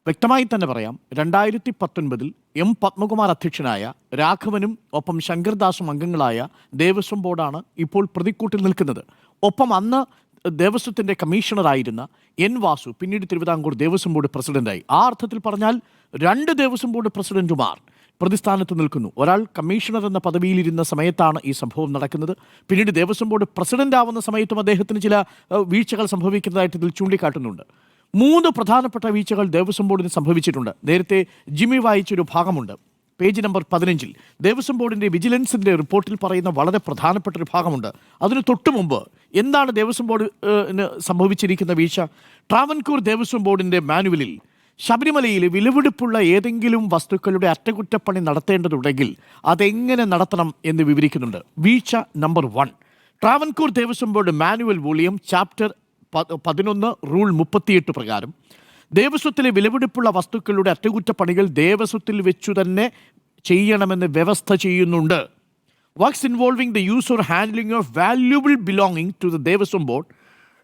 S2: വ്യക്തമായി തന്നെ പറയാം, 2019 എം പത്മകുമാർ അധ്യക്ഷനായ രാഘവനും ഒപ്പം ശങ്കർദാസും അംഗങ്ങളായ ദേവസ്വം ബോർഡാണ് ഇപ്പോൾ പ്രതിക്കൂട്ടിൽ നിൽക്കുന്നത്. ഒപ്പം അന്ന് ദേവസ്വത്തിൻ്റെ കമ്മീഷണറായിരുന്ന എൻ വാസു പിന്നീട് തിരുവിതാംകൂർ ദേവസ്വം ബോർഡ് പ്രസിഡന്റായി. ആ അർത്ഥത്തിൽ പറഞ്ഞാൽ 2 ദേവസ്വം ബോർഡ് പ്രസിഡന്റുമാർ പ്രതിസ്ഥാനത്ത് നിൽക്കുന്നു. ഒരാൾ കമ്മീഷണർ എന്ന പദവിയിലിരുന്ന സമയത്താണ് ഈ സംഭവം നടക്കുന്നത്. പിന്നീട് ദേവസ്വം ബോർഡ് പ്രസിഡന്റ് ആവുന്ന സമയത്തും അദ്ദേഹത്തിന് ചില വീഴ്ചകൾ സംഭവിക്കുന്നതായിട്ട് ഇതിൽ ചൂണ്ടിക്കാട്ടുന്നുണ്ട്. 3 പ്രധാനപ്പെട്ട വീഴ്ചകൾ ദേവസ്വം ബോർഡിന് സംഭവിച്ചിട്ടുണ്ട്. നേരത്തെ ജിമ്മി വായിച്ചൊരു ഭാഗമുണ്ട്, പേജ് നമ്പർ 15. ദേവസ്വം ബോർഡിൻ്റെ വിജിലൻസിൻ്റെ റിപ്പോർട്ടിൽ പറയുന്ന വളരെ പ്രധാനപ്പെട്ട ഒരു ഭാഗമുണ്ട്. അതിന് തൊട്ടു മുമ്പ് എന്താണ് ദേവസ്വം ബോർഡിന് സംഭവിച്ചിരിക്കുന്ന വീഴ്ച? ട്രാവൻകൂർ ദേവസ്വം ബോർഡിൻ്റെ മാനുവലിൽ ശബരിമലയിൽ വിലപിടിപ്പുള്ള ഏതെങ്കിലും വസ്തുക്കളുടെ അറ്റകുറ്റപ്പണി നടത്തേണ്ടതുണ്ടെങ്കിൽ അതെങ്ങനെ നടത്തണം എന്ന് വിവരിക്കുന്നുണ്ട്. വീഴ്ച number 1, Travancore Devaswom board manual volume chapter 11 rule 38 പ്രകാരം ദേവസ്വത്തിലെ വിലപിടിപ്പുള്ള വസ്തുക്കളുടെ അറ്റകുറ്റപ്പണികൾ ദേവസ്വത്തിൽ വെച്ചു തന്നെ ചെയ്യണമെന്ന് വ്യവസ്ഥ ചെയ്യുന്നുണ്ട്. Works involving the use or handling of valuable belonging to the Devaswom board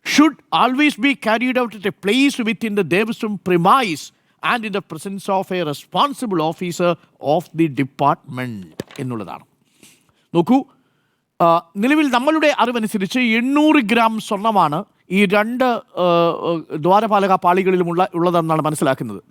S2: should always be carried out at a place within the Devaswam premise and in the presence of a responsible officer of the department എന്നുള്ളതാണ്. നോക്കൂ, നിലവിൽ നമ്മളുടെ അറിവനുസരിച്ച് 800 ഗ്രാം സ്വർണ്ണമാണ് ഈ 2 ദ്വാരപാലക പാളികളിലും ഉള്ളതെന്നാണ് മനസ്സിലാക്കുന്നത്.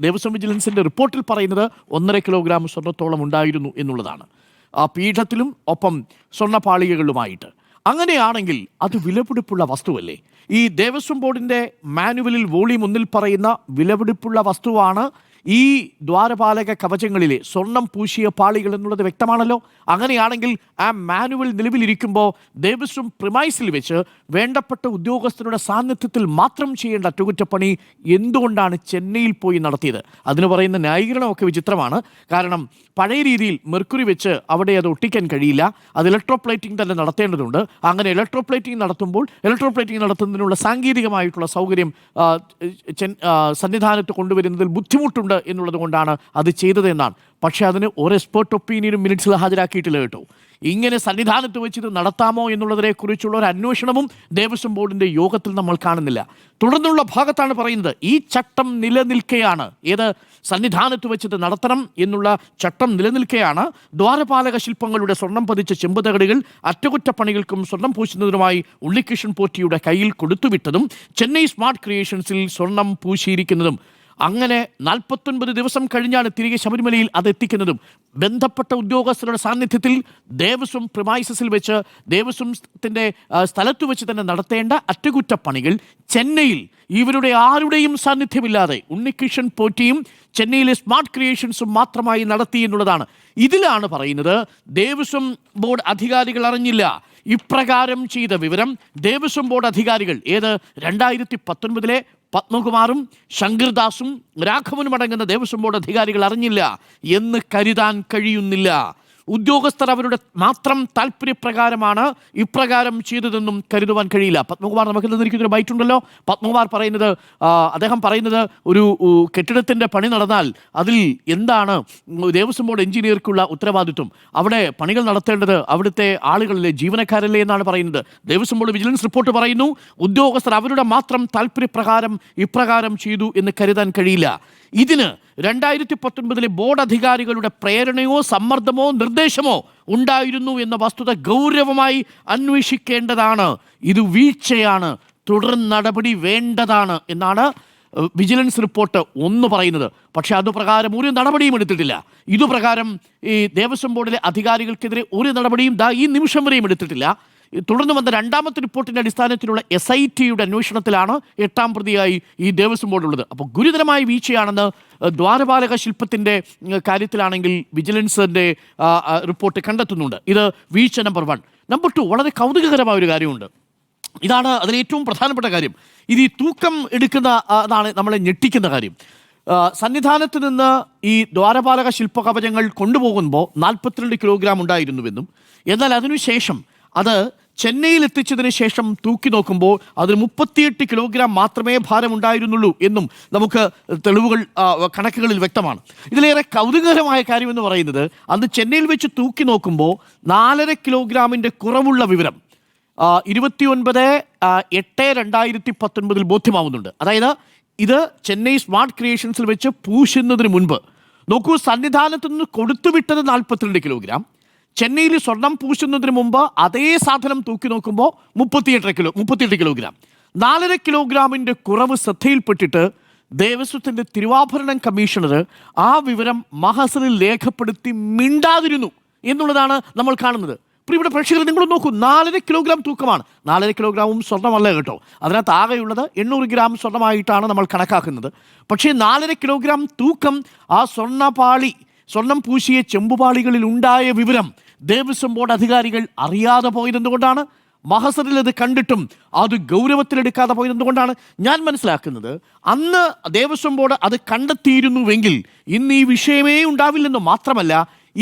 S2: ദേവസ്വം വിജിലൻസിൻ്റെ റിപ്പോർട്ടിൽ പറയുന്നത് 1.5 കിലോഗ്രാം സ്വർണ്ണത്തോളം ഉണ്ടായിരുന്നു എന്നുള്ളതാണ്, ആ പീഠത്തിലും ഒപ്പം സ്വർണ്ണപാളികകളുമായിട്ട്. അങ്ങനെയാണെങ്കിൽ അത് വിലപിടിപ്പുള്ള വസ്തുവല്ലേ? ഈ ദേവസ്വം ബോർഡിൻ്റെ മാനുവലിൽ വോളിയം 1 പറയുന്ന വിലപിടിപ്പുള്ള വസ്തുവാണ് ഈ ദ്വാരപാലക കവചങ്ങളിലെ സ്വർണം പൂശിയ പാളികൾ എന്നുള്ളത് വ്യക്തമാണല്ലോ. അങ്ങനെയാണെങ്കിൽ ആ മാനുവൽ നിലവിലിരിക്കുമ്പോൾ ദേവസ്വം പ്രിമൈസിൽ വെച്ച് വേണ്ടപ്പെട്ട ഉദ്യോഗസ്ഥരുടെ സാന്നിധ്യത്തിൽ മാത്രം ചെയ്യേണ്ട അറ്റകുറ്റപ്പണി എന്തുകൊണ്ടാണ് ചെന്നൈയിൽ പോയി നടത്തിയത്? അതിന് പറയുന്ന ന്യായീകരണമൊക്കെ വിചിത്രമാണ്. കാരണം പഴയ രീതിയിൽ മെർക്കുറി വെച്ച് അവിടെ അത് ഒട്ടിക്കാൻ കഴിയില്ല, അത് ഇലക്ട്രോപ്ലേറ്റിംഗ് തന്നെ നടത്തേണ്ടതുണ്ട്. അങ്ങനെ ഇലക്ട്രോപ്ലേറ്റിംഗ് നടത്തുന്നതിനുള്ള സാങ്കേതികമായിട്ടുള്ള സൗകര്യം സന്നിധാനത്ത് കൊണ്ടുവരുന്നതിൽ ബുദ്ധിമുട്ടുണ്ട് എന്നുള്ളത് കൊണ്ടാണ് അത് ചെയ്തതെന്നാണ്. പക്ഷേ അതിന് ഒരു എക്സ്പേർട്ട് ഒപ്പീനിയനും മിനിറ്റ്സിൽ ഹാജരാക്കിയിട്ടില്ല കേട്ടോ. ഇങ്ങനെ സന്നിധാനത്ത് വെച്ച് ഇത് നടത്താമോ എന്നുള്ളതിനെ കുറിച്ചുള്ള ഒരു അന്വേഷണവും ദേവസ്വം ബോർഡിൻ്റെ യോഗത്തിൽ നമ്മൾ കാണുന്നില്ല. തുടർന്നുള്ള ഭാഗത്താണ് പറയുന്നത് ഈ ചട്ടം നിലനിൽക്കെയാണ്, ഏത് സന്നിധാനത്ത് വെച്ചത് നടത്തണം എന്നുള്ള ചട്ടം നിലനിൽക്കെയാണ് ദ്വാരപാലക ശില്പങ്ങളുടെ സ്വർണം പതിച്ച ചെമ്പുതകടുകൾ അറ്റകുറ്റപ്പണികൾക്കും സ്വർണം പൂശുന്നതിനുമായി ഉണ്ണികൃഷ്ണൻ പോറ്റിയുടെ കയ്യിൽ കൊടുത്തുവിട്ടതും ചെന്നൈ സ്മാർട്ട് ക്രിയേഷൻസിൽ സ്വർണം പൂശിയിരിക്കുന്നതും അങ്ങനെ 49 ദിവസം കഴിഞ്ഞാണ് തിരികെ ശബരിമലയിൽ അത് എത്തിക്കുന്നതും ബന്ധപ്പെട്ട ഉദ്യോഗസ്ഥരുടെ സാന്നിധ്യത്തിൽ ദേവസ്വം പ്രിമൈസസിൽ വെച്ച് ദേവസ്വത്തിൻ്റെ സ്ഥലത്ത് വെച്ച് തന്നെ നടത്തേണ്ട അറ്റകുറ്റപ്പണികൾ ചെന്നൈയിൽ ഇവരുടെ ആരുടെയും സാന്നിധ്യമില്ലാതെ ഉണ്ണികൃഷ്ണൻ പോറ്റിയും ചെന്നൈയിലെ സ്മാർട്ട് ക്രിയേഷൻസും മാത്രമായി നടത്തി എന്നുള്ളതാണ്. ഇതിലാണ് പറയുന്നത് ദേവസ്വം ബോർഡ് അധികാരികൾ അറിഞ്ഞില്ല. ഇപ്രകാരം ചെയ്ത വിവരം ദേവസ്വം ബോർഡ് അധികാരികൾ 2019 പത്മകുമാറും ശങ്കർദാസും രാഘവനും അടങ്ങുന്ന ദേവസ്വം ബോർഡ് അധികാരികൾ അറിഞ്ഞില്ല എന്ന് കരുതാൻ കഴിയുന്നില്ല. ഉദ്യോഗസ്ഥർ അവരുടെ മാത്രം താല്പര്യപ്രകാരമാണ് ഇപ്രകാരം ചെയ്തതെന്നും കരുതുവാൻ കഴിയില്ല. പത്മകുമാർ നമുക്ക് തന്നിരിക്കുന്നൊരു ബൈറ്റ് ഉണ്ടല്ലോ. പത്മകുമാർ പറയുന്നത്, അദ്ദേഹം പറയുന്നത് ഒരു കെട്ടിടത്തിൻ്റെ പണി നടന്നാൽ അതിൽ എന്താണ് ദേവസ്വം ബോർഡ് എഞ്ചിനീയർക്കുള്ള ഉത്തരവാദിത്വം? അവിടെ പണികൾ നടത്തേണ്ടത് അവിടുത്തെ ആളുകളിലെ ജീവനക്കാരല്ലേ എന്നാണ് പറയുന്നത്. ദേവസ്വം ബോർഡ് വിജിലൻസ് റിപ്പോർട്ട് പറയുന്നു ഉദ്യോഗസ്ഥർ അവരുടെ മാത്രം താല്പര്യപ്രകാരം ഇപ്രകാരം ചെയ്തു എന്ന് കരുതാൻ കഴിയില്ല. ഇതിന് 2019 ബോർഡ് അധികാരികളുടെ പ്രേരണയോ സമ്മർദ്ദമോ നിർദ്ദേശമോ ഉണ്ടായിരുന്നു എന്ന വസ്തുത ഗൗരവമായി അന്വേഷിക്കേണ്ടതാണ്. ഇത് വീഴ്ചയാണ്, തുടർ നടപടി വേണ്ടതാണ് എന്നാണ് വിജിലൻസ് റിപ്പോർട്ട് ഒന്ന് പറയുന്നത്. പക്ഷെ അതുപ്രകാരം ഒരു നടപടിയും എടുത്തിട്ടില്ല. ഇതുപ്രകാരം ഈ ദേവസ്വം ബോർഡിലെ അധികാരികൾക്കെതിരെ ഒരു നടപടിയും ഈ നിമിഷം വരെയും എടുത്തിട്ടില്ല. തുടർന്ന് വന്ന രണ്ടാമത്തെ റിപ്പോർട്ടിൻ്റെ അടിസ്ഥാനത്തിലുള്ള SITയുടെ അന്വേഷണത്തിലാണ് 8ാം പ്രതിയായി ഈ ദേവസ്വം ബോർഡുള്ളത്. അപ്പോൾ ഗുരുതരമായ വീഴ്ചയാണെന്ന് ദ്വാരപാലക ശില്പത്തിൻ്റെ കാര്യത്തിലാണെങ്കിൽ വിജിലൻസിൻ്റെ റിപ്പോർട്ട് കണ്ടെത്തുന്നുണ്ട്. ഇത് വീഴ്ച നമ്പർ 1. നമ്പർ 2, വളരെ കൗതുകകരമായ ഒരു കാര്യമുണ്ട്. ഇതാണ് അതിൽ ഏറ്റവും പ്രധാനപ്പെട്ട കാര്യം. ഇത് ഈ തൂക്കം എടുക്കുന്ന അതാണ് നമ്മളെ ഞെട്ടിക്കുന്ന കാര്യം. സന്നിധാനത്ത് നിന്ന് ഈ ദ്വാരപാലക ശില്പകവചങ്ങൾ കൊണ്ടുപോകുമ്പോൾ 42 കിലോഗ്രാം ഉണ്ടായിരുന്നുവെന്നും, എന്നാൽ അതിനുശേഷം അത് ചെന്നൈയിൽ എത്തിച്ചതിന് ശേഷം തൂക്കി നോക്കുമ്പോൾ അതിന് 38 കിലോഗ്രാം മാത്രമേ ഭാരമുണ്ടായിരുന്നുള്ളൂ എന്നും നമുക്ക് തെളിവുകൾ കണക്കുകളിൽ വ്യക്തമാണ്. ഇതിലേറെ കൗതുകകരമായ കാര്യമെന്ന് പറയുന്നത് അന്ന് ചെന്നൈയിൽ വെച്ച് തൂക്കി നോക്കുമ്പോൾ 4.5 കിലോഗ്രാമിൻ്റെ കുറവുള്ള വിവരം 29/8/2019 ബോധ്യമാവുന്നുണ്ട്. അതായത് ഇത് ചെന്നൈ സ്മാർട്ട് ക്രിയേഷൻസിൽ വെച്ച് പൂശുന്നതിന് മുൻപ് നോക്കൂ, സന്നിധാനത്ത് നിന്ന് കൊടുത്തുവിട്ടത് 42 കിലോഗ്രാം, ചെന്നൈയിൽ സ്വർണം പൂശുന്നതിന് മുമ്പ് അതേ സാധനം തൂക്കി നോക്കുമ്പോൾ 38 കിലോഗ്രാം. 4.5 കിലോഗ്രാമിൻ്റെ കുറവ് ശ്രദ്ധയിൽപ്പെട്ടിട്ട് ദേവസ്വത്തിൻ്റെ തിരുവാഭരണം കമ്മീഷണർ ആ വിവരം മഹസറിൽ രേഖപ്പെടുത്തി മിണ്ടാതിരുന്നു എന്നുള്ളതാണ് നമ്മൾ കാണുന്നത്. ഇവിടെ പ്രേക്ഷകർ നിങ്ങൾ നോക്കൂ, 4.5 കിലോഗ്രാം തൂക്കമാണ്. 4.5 കിലോഗ്രാമും സ്വർണ്ണമല്ല കേട്ടോ, അതിനകത്ത് ആകെയുള്ളത് 800 ഗ്രാം സ്വർണ്ണമായിട്ടാണ് നമ്മൾ കണക്കാക്കുന്നത്. പക്ഷേ 4.5 കിലോഗ്രാം തൂക്കം ആ സ്വർണം പൂശിയ ചെമ്പുപാളികളിൽ ഉണ്ടായ വിവരം ദേവസ്വം ബോർഡ് അധികാരികൾ അറിയാതെ പോയതെന്തുകൊണ്ടാണ്? മഹസറിൽ അത് കണ്ടിട്ടും അത് ഗൗരവത്തിലെടുക്കാതെ പോയതെന്തുകൊണ്ടാണ്? ഞാൻ മനസ്സിലാക്കുന്നത് അന്ന് ദേവസ്വം ബോർഡ് അത് കണ്ടെത്തിയിരുന്നുവെങ്കിൽ ഇന്ന് ഈ വിഷയമേ ഉണ്ടാവില്ലെന്ന് മാത്രമല്ല,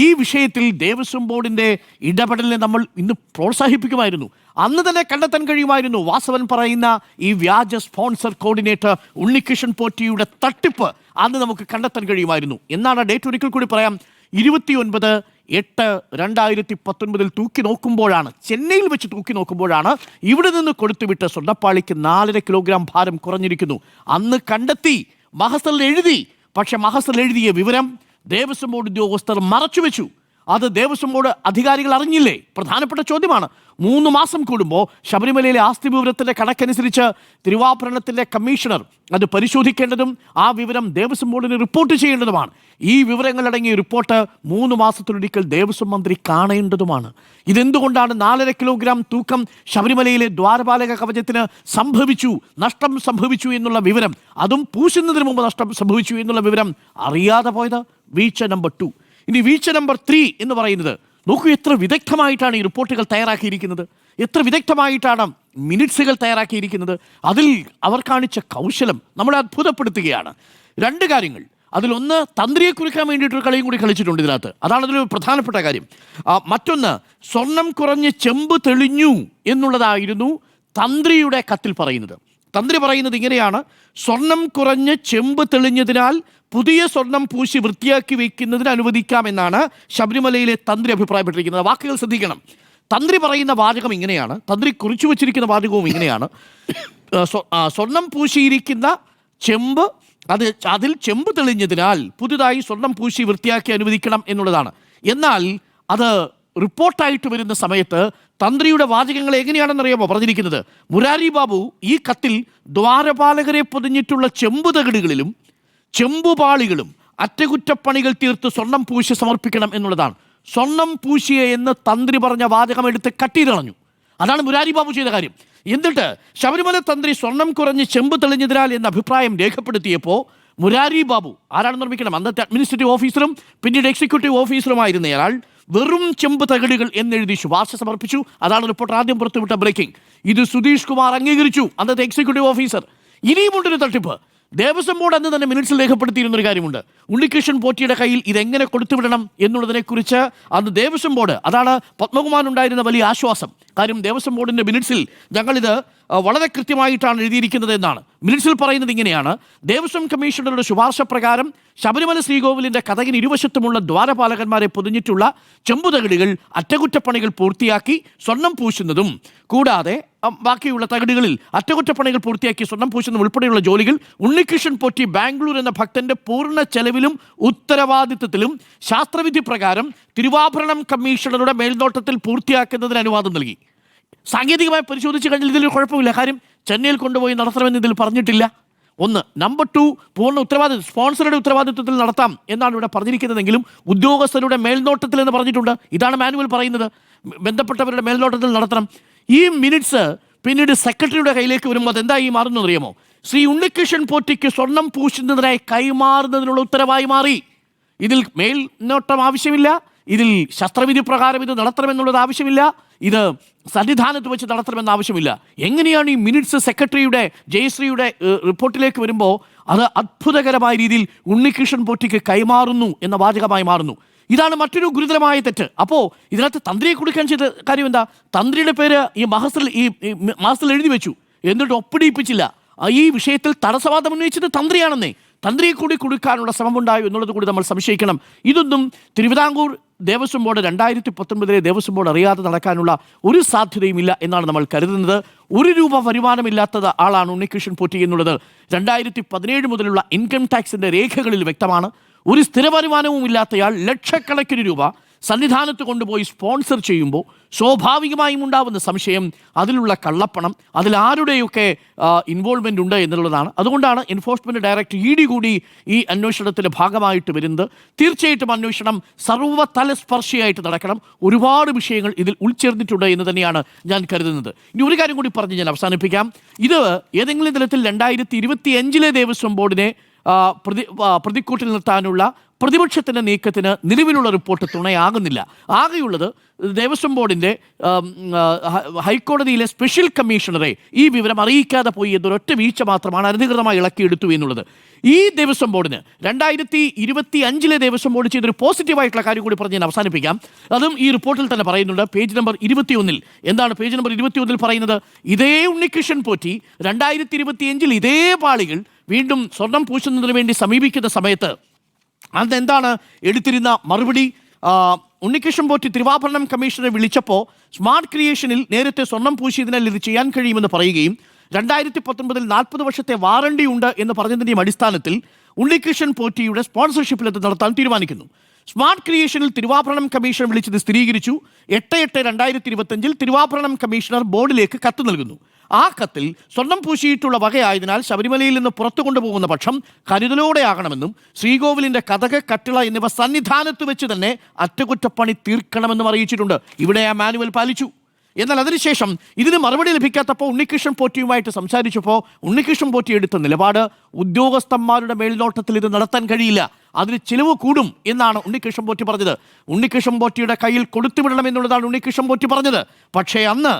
S2: ഈ വിഷയത്തിൽ ദേവസ്വം ബോർഡിൻ്റെ ഇടപെടലിനെ നമ്മൾ ഇന്ന് പ്രോത്സാഹിപ്പിക്കുമായിരുന്നു. അന്ന് തന്നെ കണ്ടെത്താൻ കഴിയുമായിരുന്നു. വാസവൻ പറയുന്ന ഈ വ്യാജ സ്പോൺസർ കോർഡിനേറ്റർ ഉണ്ണികൃഷ്ണൻ പോറ്റിയുടെ തട്ടിപ്പ് അന്ന് നമുക്ക് കണ്ടെത്താൻ കഴിയുമായിരുന്നു. എന്നാണ് ഡേറ്റ് ഒരിക്കൽ കൂടി പറയാം. 29/8/2019 തൂക്കി നോക്കുമ്പോഴാണ്, ചെന്നൈയിൽ വെച്ച് തൂക്കി നോക്കുമ്പോഴാണ് ഇവിടെ നിന്ന് കൊടുത്തുവിട്ട സ്വർണ്ണപ്പാളിക്ക് 4.5 കിലോഗ്രാം ഭാരം കുറഞ്ഞിരിക്കുന്നു. അന്ന് കണ്ടെത്തി, മഹസറിൽ എഴുതി. പക്ഷെ മഹസറിൽ എഴുതിയ വിവരം ദേവസ്വം ബോർഡ് ഉദ്യോഗസ്ഥർ മറച്ചുവെച്ചു. അത് ദേവസ്വം ബോർഡ് അധികാരികൾ അറിഞ്ഞില്ലേ? പ്രധാനപ്പെട്ട ചോദ്യമാണ്. 3 മാസം കൂടുമ്പോൾ ശബരിമലയിലെ ആസ്തി വിവരത്തിൻ്റെ കണക്കനുസരിച്ച് തിരുവാഭരണത്തിൻ്റെ കമ്മീഷണർ അത് പരിശോധിക്കേണ്ടതും ആ വിവരം ദേവസ്വം ബോർഡിന് റിപ്പോർട്ട് ചെയ്യേണ്ടതുമാണ്. ഈ വിവരങ്ങളടങ്ങിയ റിപ്പോർട്ട് 3 മാസത്തിലൊരിക്കൽ ദേവസ്വം മന്ത്രി കാണേണ്ടതുമാണ്. ഇതെന്തുകൊണ്ടാണ് 4.5 കിലോഗ്രാം തൂക്കം ശബരിമലയിലെ ദ്വാരപാലക കവചത്തിന് നഷ്ടം സംഭവിച്ചു എന്നുള്ള വിവരം, അതും പൂശുന്നതിന് മുമ്പ് നഷ്ടം സംഭവിച്ചു എന്നുള്ള വിവരം അറിയാതെ പോയത്? വീഴ്ച നമ്പർ 2. ഇനി വീഴ്ച നമ്പർ 3 എന്ന് പറയുന്നത്, നോക്കൂ എത്ര വിദഗ്ധമായിട്ടാണ് ഈ റിപ്പോർട്ടുകൾ തയ്യാറാക്കിയിരിക്കുന്നത്, എത്ര വിദഗ്ധമായിട്ടാണ് മിനിറ്റ്സുകൾ തയ്യാറാക്കിയിരിക്കുന്നത്. അതിൽ അവർ കാണിച്ച കൗശലം നമ്മളെ അത്ഭുതപ്പെടുത്തുകയാണ്. 2 കാര്യങ്ങൾ. അതിലൊന്ന്, തന്ത്രിയെ കുറിക്കാൻ വേണ്ടിയിട്ടൊരു കളിയും കൂടി കളിച്ചിട്ടുണ്ട് ഇതിനകത്ത്. അതാണ് അതിലൊരു പ്രധാനപ്പെട്ട കാര്യം. മറ്റൊന്ന്, സ്വർണം കുറഞ്ഞ് ചെമ്പ് തെളിഞ്ഞു എന്നുള്ളതായിരുന്നു തന്ത്രിയുടെ കത്തിൽ പറയുന്നത്. തന്ത്രി പറയുന്നത് ഇങ്ങനെയാണ്: സ്വർണം കുറഞ്ഞ് ചെമ്പ് തെളിഞ്ഞതിനാൽ പുതിയ സ്വർണം പൂശി വൃത്തിയാക്കി വയ്ക്കുന്നതിന് അനുവദിക്കാമെന്നാണ് ശബരിമലയിലെ തന്ത്രി അഭിപ്രായപ്പെട്ടിരിക്കുന്നത്. വാക്കുകൾ ശ്രദ്ധിക്കണം. തന്ത്രി പറയുന്ന വാചകം ഇങ്ങനെയാണ്, തന്ത്രി കുറിച്ചു വച്ചിരിക്കുന്ന വാചകവും ഇങ്ങനെയാണ്: സ്വർണം പൂശിയിരിക്കുന്ന ചെമ്പ്, അതിൽ ചെമ്പ് തെളിഞ്ഞതിനാൽ പുതുതായി സ്വർണം പൂശി വൃത്തിയാക്കി അനുവദിക്കണം എന്നുള്ളതാണ്. എന്നാൽ അത് റിപ്പോർട്ടായിട്ട് വരുന്ന സമയത്ത് തന്ത്രിയുടെ വാചകങ്ങൾ എങ്ങനെയാണെന്നറിയാമോ പറഞ്ഞിരിക്കുന്നത്? മുരാരി ബാബു ഈ കത്തിൽ ദ്വാരപാലകരെ പൊതിഞ്ഞിട്ടുള്ള ചെമ്പ് തകിടുകളിലും ചെമ്പുപാളികളും അറ്റകുറ്റപ്പണികൾ തീർത്ത് സ്വർണം പൂശി സമർപ്പിക്കണം എന്നുള്ളതാണ്. സ്വർണം പൂശിയ എന്ന് തന്ത്രി പറഞ്ഞ വാചകം എടുത്ത് കട്ടിയിലളഞ്ഞു. അതാണ് മുരാരി ബാബു ചെയ്ത കാര്യം. എന്നിട്ട് ശബരിമല തന്ത്രി സ്വർണം കുറഞ്ഞ് ചെമ്പ് തെളിഞ്ഞതിനാൽ എന്ന അഭിപ്രായം രേഖപ്പെടുത്തിയപ്പോൾ മുരാരി ബാബു ആരാണെന്ന് നിർമ്മിക്കണം, അന്നത്തെ അഡ്മിനിസ്ട്രേറ്റീവ് ഓഫീസറും പിന്നീട് എക്സിക്യൂട്ടീവ് ഓഫീസറുമായിരുന്നയാൾ വെറും ചെമ്പ് തകിടുകൾ എന്നെഴുതി ശുപാർശ സമർപ്പിച്ചു. അതാണ് റിപ്പോർട്ട് ആദ്യം പുറത്തുവിട്ട ബ്രേക്കിംഗ്. ഇത് സുധീഷ് കുമാർ അംഗീകരിച്ചു, അന്നത്തെ എക്സിക്യൂട്ടീവ് ഓഫീസർ. ഇനിയുമുണ്ടൊരു തട്ടിപ്പ്. ദേവസ്വം ബോർഡ് അന്ന് തന്നെ മിനിറ്റ്സിൽ രേഖപ്പെടുത്തിയിരുന്നൊരു കാര്യമുണ്ട്. ഉണ്ണികൃഷ്ണൻ പോറ്റിയുടെ കയ്യിൽ ഇതെങ്ങനെ കൊടുത്തുവിടണം എന്നുള്ളതിനെക്കുറിച്ച് അന്ന് ദേവസ്വം ബോർഡ്, അതാണ് പത്മകുമാറിനുണ്ടായിരുന്ന വലിയ ആശ്വാസം. കാര്യം ദേവസ്വം ബോർഡിൻ്റെ മിനിറ്റ്സിൽ ഞങ്ങളിത് വളരെ കൃത്യമായിട്ടാണ് എഴുതിയിരിക്കുന്നത് എന്നാണ്. മിനിറ്റ്സിൽ പറയുന്നത് ഇങ്ങനെയാണ്: ദേവസ്വം കമ്മീഷണറുടെ ശുപാർശ പ്രകാരം ശബരിമല ശ്രീകോവിലിൻ്റെ കതകിന് ഇരുവശത്തുമുള്ള ദ്വാരപാലകന്മാരെ പൊതിഞ്ഞിട്ടുള്ള ചെമ്പുതകിടുകൾ അറ്റകുറ്റപ്പണികൾ പൂർത്തിയാക്കി സ്വർണം പൂശുന്നതും കൂടാതെ ബാക്കിയുള്ള തകടുകളിൽ അറ്റകുറ്റപ്പണികൾ പൂർത്തിയാക്കി സ്വർണം പൂശുന്ന ഉൾപ്പെടെയുള്ള ജോലികൾ ഉണ്ണികൃഷ്ണൻ പോറ്റി ബാംഗ്ലൂർ എന്ന ഭക്തന്റെ പൂർണ്ണ ചെലവിലും ഉത്തരവാദിത്വത്തിലും ശാസ്ത്രവിധി പ്രകാരം തിരുവാഭരണം കമ്മീഷണറുടെ മേൽനോട്ടത്തിൽ പൂർത്തിയാക്കുന്നതിന് അനുവാദം നൽകി. സാങ്കേതികമായി പരിശോധിച്ച് കഴിഞ്ഞാൽ ഇതിൽ കുഴപ്പമില്ല. കാര്യം ചെന്നൈയിൽ കൊണ്ടുപോയി നടത്തണമെന്ന് ഇതിൽ പറഞ്ഞിട്ടില്ല. ഒന്ന്. നമ്പർ 2, പൂർണ്ണ ഉത്തരവാദിത്വം സ്പോൺസറുടെ ഉത്തരവാദിത്വത്തിൽ നടത്താം എന്നാണ് ഇവിടെ പറഞ്ഞിരിക്കുന്നതെങ്കിലും ഉദ്യോഗസ്ഥരുടെ മേൽനോട്ടത്തിൽ എന്ന് പറഞ്ഞിട്ടുണ്ട്. ഇതാണ് മാനുവൽ പറയുന്നത്, ബന്ധപ്പെട്ടവരുടെ മേൽനോട്ടത്തിൽ നടത്തണം. ഈ മിനിറ്റ്സ് പിന്നീട് സെക്രട്ടറിയുടെ കയ്യിലേക്ക് വരുമ്പോൾ അതെന്താ ഈ മാറുന്നു അറിയാമോ? ശ്രീ ഉണ്ണികൃഷ്ണൻ പോറ്റിക്ക് സ്വർണം പൂശുന്നതിനായി കൈമാറുന്നതിനുള്ള ഉത്തരവായി മാറി. ഇതിൽ മേൽനോട്ടം ആവശ്യമില്ല, ഇതിൽ ശസ്ത്രവിധി പ്രകാരം ഇത് നടത്തണമെന്നുള്ളത് ആവശ്യമില്ല, ഇത് സന്നിധാനത്ത് വെച്ച് നടത്തണമെന്ന് ആവശ്യമില്ല. എങ്ങനെയാണ് ഈ മിനിറ്റ്സ് സെക്രട്ടറിയുടെ ജയശ്രീയുടെ റിപ്പോർട്ടിലേക്ക് വരുമ്പോൾ അത് അത്ഭുതകരമായ രീതിയിൽ ഉണ്ണികൃഷ്ണൻ പോറ്റിക്ക് കൈമാറുന്നു എന്ന വാചകമായി മാറുന്നു? ഇതാണ് മറ്റൊരു ഗുരുതരമായ തെറ്റ്. അപ്പോൾ ഇതിനകത്ത് തന്ത്രിയെ കൊടുക്കാൻ ചെയ്ത കാര്യം എന്താ? തന്ത്രിയുടെ പേര് ഈ മാസത്തിൽ എഴുതി വെച്ചു, എന്നിട്ട് ഒപ്പിടിയിപ്പിച്ചില്ല. ഈ വിഷയത്തിൽ തടസ്സവാദം ഉന്നയിച്ചത് തന്ത്രിയാണെന്നേ. തന്ത്രിയെ കൂടി കൊടുക്കാനുള്ള ശ്രമമുണ്ടായോ എന്നുള്ളത് കൂടി നമ്മൾ സംശയിക്കണം. ഇതൊന്നും തിരുവിതാംകൂർ ദേവസ്വം ബോർഡ് 2019 ദേവസ്വം ബോർഡ് അറിയാതെ നടക്കാനുള്ള ഒരു സാധ്യതയുമില്ല എന്നാണ് നമ്മൾ കരുതുന്നത്. ₹1 വരുമാനമില്ലാത്ത ആളാണ് ഉണ്ണികൃഷ്ണൻ പോറ്റി എന്നുള്ളത് 2017 മുതലുള്ള ഇൻകം ടാക്സിന്റെ രേഖകളിൽ വ്യക്തമാണ്. ഒരു സ്ഥിര വരുമാനവും ഇല്ലാത്തയാൾ ലക്ഷക്കണക്കിന് രൂപ സന്നിധാനത്ത് കൊണ്ടുപോയി സ്പോൺസർ ചെയ്യുമ്പോൾ സ്വാഭാവികമായും ഉണ്ടാവുന്ന സംശയം അതിലുള്ള കള്ളപ്പണം, അതിൽ ആരുടെയൊക്കെ ഇൻവോൾവ്മെൻ്റ് ഉണ്ട് എന്നുള്ളതാണ്. അതുകൊണ്ടാണ് എൻഫോഴ്സ്മെൻറ്റ് ഡയറക്ടർ ED കൂടി ഈ അന്വേഷണത്തിൻ്റെ ഭാഗമായിട്ട് വരുന്നത്. തീർച്ചയായിട്ടും അന്വേഷണം സർവ്വതലസ്പർശിയായിട്ട് നടക്കണം. ഒരുപാട് വിഷയങ്ങൾ ഇതിൽ ഉൾച്ചേർന്നിട്ടുണ്ട് എന്ന് തന്നെയാണ് ഞാൻ കരുതുന്നത്. ഇനി ഒരു കാര്യം കൂടി പറഞ്ഞ് ഞാൻ അവസാനിപ്പിക്കാം. ഇത് ഏതെങ്കിലും തരത്തിൽ 2025 ദേവസ്വം ബോർഡിനെ പ്രതിക്കൂട്ടിൽ നിർത്താനുള്ള പ്രതിപക്ഷത്തിൻ്റെ നീക്കത്തിന് നിലവിലുള്ള റിപ്പോർട്ട് തുണയാകുന്നില്ല. ആകെയുള്ളത് ദേവസ്വം ബോർഡിൻ്റെ ഹൈക്കോടതിയിലെ സ്പെഷ്യൽ കമ്മീഷണറെ ഈ വിവരം അറിയിക്കാതെ പോയി എന്നൊരൊറ്റ വീഴ്ച മാത്രമാണ് അനധികൃതമായി ഇളക്കിയെടുത്തു എന്നുള്ളത്. ഈ ദേവസ്വം ബോർഡിന് 2025 ദേവസ്വം ബോർഡ് ചെയ്തൊരു പോസിറ്റീവായിട്ടുള്ള കാര്യം കൂടി പറഞ്ഞ് ഞാൻ അവസാനിപ്പിക്കാം. അതും ഈ റിപ്പോർട്ടിൽ തന്നെ പറയുന്നുണ്ട്. Page number 21. എന്താണ് പേജ് നമ്പർ 21 പറയുന്നത്? ഇതേ ഉണ്ണികൃഷ്ണൻ പോറ്റി 2025 ഇതേ പാളികൾ വീണ്ടും സ്വർണം പൂശുന്നതിന് വേണ്ടി സമീപിക്കുന്ന സമയത്ത് അതെന്താണ് എടുത്തിരുന്ന മറുപടി? ഉണ്ണികൃഷ്ണൻ പോറ്റി തിരുവാഭരണം കമ്മീഷണറെ വിളിച്ചപ്പോൾ സ്മാർട്ട് ക്രിയേഷനിൽ നേരത്തെ സ്വർണം പൂശിയതിനാൽ ഇത് ചെയ്യാൻ കഴിയുമെന്ന് പറയുകയും 2019 40 വർഷത്തെ വാറണ്ടി ഉണ്ട് എന്ന് പറഞ്ഞതിൻ്റെയും അടിസ്ഥാനത്തിൽ ഉണ്ണികൃഷ്ണൻ പോറ്റിയുടെ സ്പോൺസർഷിപ്പിൽ അത് നടത്താൻ തീരുമാനിക്കുന്നു. സ്മാർട്ട് ക്രിയേഷനിൽ തിരുവാഭരണം കമ്മീഷൻ വിളിച്ചത് സ്ഥിരീകരിച്ചു. 8/8/2025 തിരുവാഭരണം കമ്മീഷണർ ബോർഡിലേക്ക് കത്ത് നൽകുന്നു. ആ കത്തിൽ സ്വർണം പൂശിയിട്ടുള്ള വകയായതിനാൽ ശബരിമലയിൽ നിന്ന് പുറത്തു കൊണ്ടുപോകുന്ന പക്ഷം കരുതലോടെ ആകണമെന്നും ശ്രീകോവിലിൻ്റെ കതക്, കട്ടിള എന്നിവ സന്നിധാനത്ത് വെച്ച് തന്നെ അറ്റകുറ്റപ്പണി തീർക്കണമെന്നും അറിയിച്ചിട്ടുണ്ട്. ഇവിടെ ആ മാനുവൽ പാലിച്ചു. എന്നാൽ അതിനുശേഷം ഇതിന് മറുപടി ലഭിക്കാത്തപ്പോൾ ഉണ്ണികൃഷ്ണൻ പോറ്റിയുമായിട്ട് സംസാരിച്ചപ്പോൾ ഉണ്ണികൃഷ്ണൻ പോറ്റി എടുത്ത നിലപാട് ഉദ്യോഗസ്ഥന്മാരുടെ മേൽനോട്ടത്തിൽ ഇത് നടത്താൻ കഴിയില്ല, അതിന് ചിലവ് കൂടും എന്നാണ് ഉണ്ണികൃഷ്ണൻ പോറ്റി പറഞ്ഞത്. ഉണ്ണികൃഷ്ണൻ പോറ്റിയുടെ കയ്യിൽ കൊടുത്തുവിടണം എന്നുള്ളതാണ് ഉണ്ണികൃഷ്ണൻ പോറ്റി പറഞ്ഞത്. പക്ഷേ അന്ന്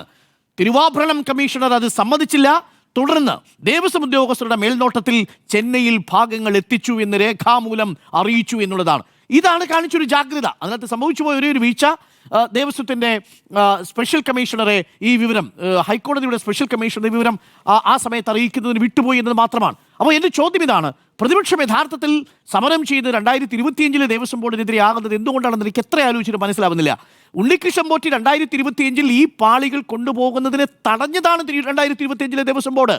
S2: തിരുവാഭരണം കമ്മീഷണർ അത് സമ്മതിച്ചില്ല. തുടർന്ന് ദേവസ്വം ഉദ്യോഗസ്ഥരുടെ മേൽനോട്ടത്തിൽ ചെന്നൈയിൽ ഭാഗങ്ങൾ എത്തിച്ചു എന്ന് രേഖാമൂലം അറിയിച്ചു എന്നുള്ളതാണ്. ഇതാണ് കാണിച്ചൊരു ജാഗ്രത. അതിനകത്ത് സംഭവിച്ചു പോയ ഒരേ ഒരു വീഴ്ച ദേവസ്വത്തിൻ്റെ സ്പെഷ്യൽ കമ്മീഷണറെ ഈ വിവരം, ഹൈക്കോടതിയുടെ സ്പെഷ്യൽ കമ്മീഷണറുടെ വിവരം ആ സമയത്ത് അറിയിക്കുന്നതിന് വിട്ടുപോയി എന്നത് മാത്രമാണ്. അപ്പോൾ എൻ്റെ ചോദ്യം ഇതാണ്: പ്രതിപക്ഷം യഥാർത്ഥത്തിൽ സമരം ചെയ്ത് 2025 ദേവസ്വം ബോർഡിനെതിരെ ആകുന്നത് എന്തുകൊണ്ടാണെന്ന് എനിക്ക് എത്ര ആലോചിച്ചിട്ട് മനസ്സിലാവുന്നില്ല. ഉണ്ണികൃഷ്ണൻ പോറ്റി 2025 ഈ പാളികൾ കൊണ്ടുപോകുന്നതിനെ തടഞ്ഞതാണ് 2025 ദേവസ്വം ബോർഡ്.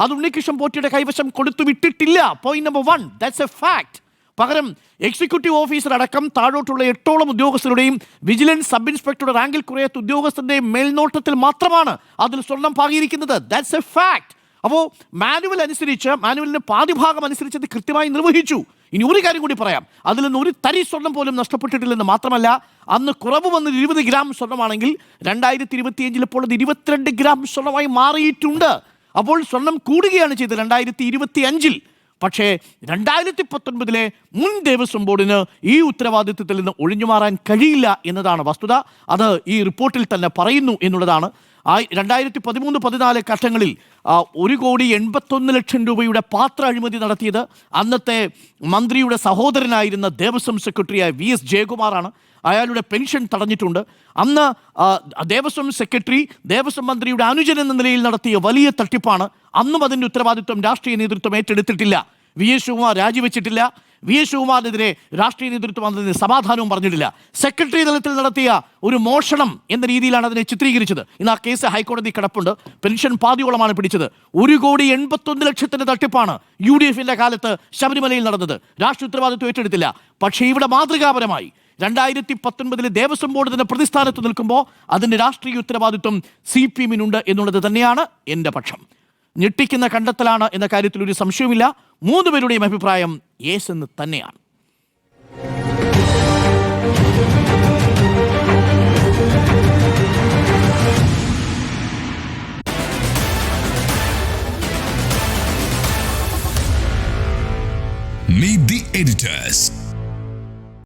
S2: അത് ഉണ്ണികൃഷ്ണൻ പോറ്റിയുടെ കൈവശം കൊടുത്തു വിട്ടിട്ടില്ല. Point number 1, that's A fact. പകരം എക്സിക്യൂട്ടീവ് ഓഫീസർ അടക്കം താഴോട്ടുള്ള 8ഓളം ഉദ്യോഗസ്ഥരുടെയും വിജിലൻസ് സബ് ഇൻസ്പെക്ടറുടെ റാങ്കിൽ കുറയാത്ത ഉദ്യോഗസ്ഥരുടെയും മേൽനോട്ടത്തിൽ മാത്രമാണ് അതിൽ സ്വർണം പാകിയിരിക്കുന്നത്. That's A fact. അപ്പോൾ മാനുവലിൻ്റെ പാതിഭാഗം അനുസരിച്ച് അത് കൃത്യമായി നിർവഹിച്ചു. ഇനി ഒരു കാര്യം കൂടി പറയാം. അതിൽ നിന്ന് ഒരു തരി സ്വർണം പോലും നഷ്ടപ്പെട്ടിട്ടില്ലെന്ന് മാത്രമല്ല, അന്ന് കുറവ് വന്നത് 20 ഗ്രാം സ്വർണ്ണമാണെങ്കിൽ 2025 ഇപ്പോൾ അത് 22 ഗ്രാം സ്വർണ്ണമായി മാറിയിട്ടുണ്ട്. അപ്പോൾ സ്വർണം കൂടുകയാണ് ചെയ്തത് 2025. പക്ഷേ 2019 മുൻ ദേവസ്വം ബോർഡിന് ഈ ഉത്തരവാദിത്വത്തിൽ നിന്ന് ഒഴിഞ്ഞു മാറാൻ കഴിയില്ല എന്നതാണ് വസ്തുത. അത് ഈ റിപ്പോർട്ടിൽ തന്നെ പറയുന്നു എന്നുള്ളതാണ്. 2013-14 ഘട്ടങ്ങളിൽ 1,81,00,000 രൂപയുടെ പാത്ര അഴിമതി നടത്തിയത് അന്നത്തെ മന്ത്രിയുടെ സഹോദരനായിരുന്ന ദേവസ്വം സെക്രട്ടറിയായ VS ജയകുമാറാണ്. അയാളുടെ പെൻഷൻ തടഞ്ഞിട്ടുണ്ട്. അന്ന് ദേവസ്വം സെക്രട്ടറി ദേവസ്വം മന്ത്രിയുടെ അനുജൻ എന്ന നിലയിൽ നടത്തിയ വലിയ തട്ടിപ്പാണ്. അന്നും അതിൻ്റെ ഉത്തരവാദിത്വം രാഷ്ട്രീയ നേതൃത്വം ഏറ്റെടുത്തിട്ടില്ല. VS ശിവകുമാർ രാജിവെച്ചിട്ടില്ല. വി എസ് ശിവകുമാറിനെതിരെ രാഷ്ട്രീയ നേതൃത്വം അതിന് സമാധാനവും പറഞ്ഞിട്ടില്ല. സെക്രട്ടറി തലത്തിൽ നടത്തിയ ഒരു മോഷണം എന്ന രീതിയിലാണ് അതിനെ ചിത്രീകരിച്ചത്. ഇന്ന് ആ കേസ് ഹൈക്കോടതി കിടപ്പുണ്ട്. പെൻഷൻ പാതിയോളമാണ് പിടിച്ചത്. 1,81,00,000 തട്ടിപ്പാണ് UDF-ന്റെ കാലത്ത് ശബരിമലയിൽ നടന്നത്. രാഷ്ട്രീയ ഉത്തരവാദിത്വം ഏറ്റെടുത്തില്ല. പക്ഷേ ഇവിടെ മാതൃകാപരമായി 2019 ദേവസ്വം ബോർഡ് തന്നെ പ്രതിസ്ഥാനത്ത് നിൽക്കുമ്പോൾ അതിൻ്റെ രാഷ്ട്രീയ ഉത്തരവാദിത്വം CPM-നുണ്ട് എന്നുള്ളത് തന്നെയാണ് എൻ്റെ പക്ഷം. ഞെട്ടിക്കുന്ന കണ്ടെത്തലാണ് എന്ന കാര്യത്തിൽ ഒരു സംശയവുമില്ല. 3 പേരുടെയും അഭിപ്രായം യേസ് എന്ന് തന്നെയാണ്.
S5: Meet the editors.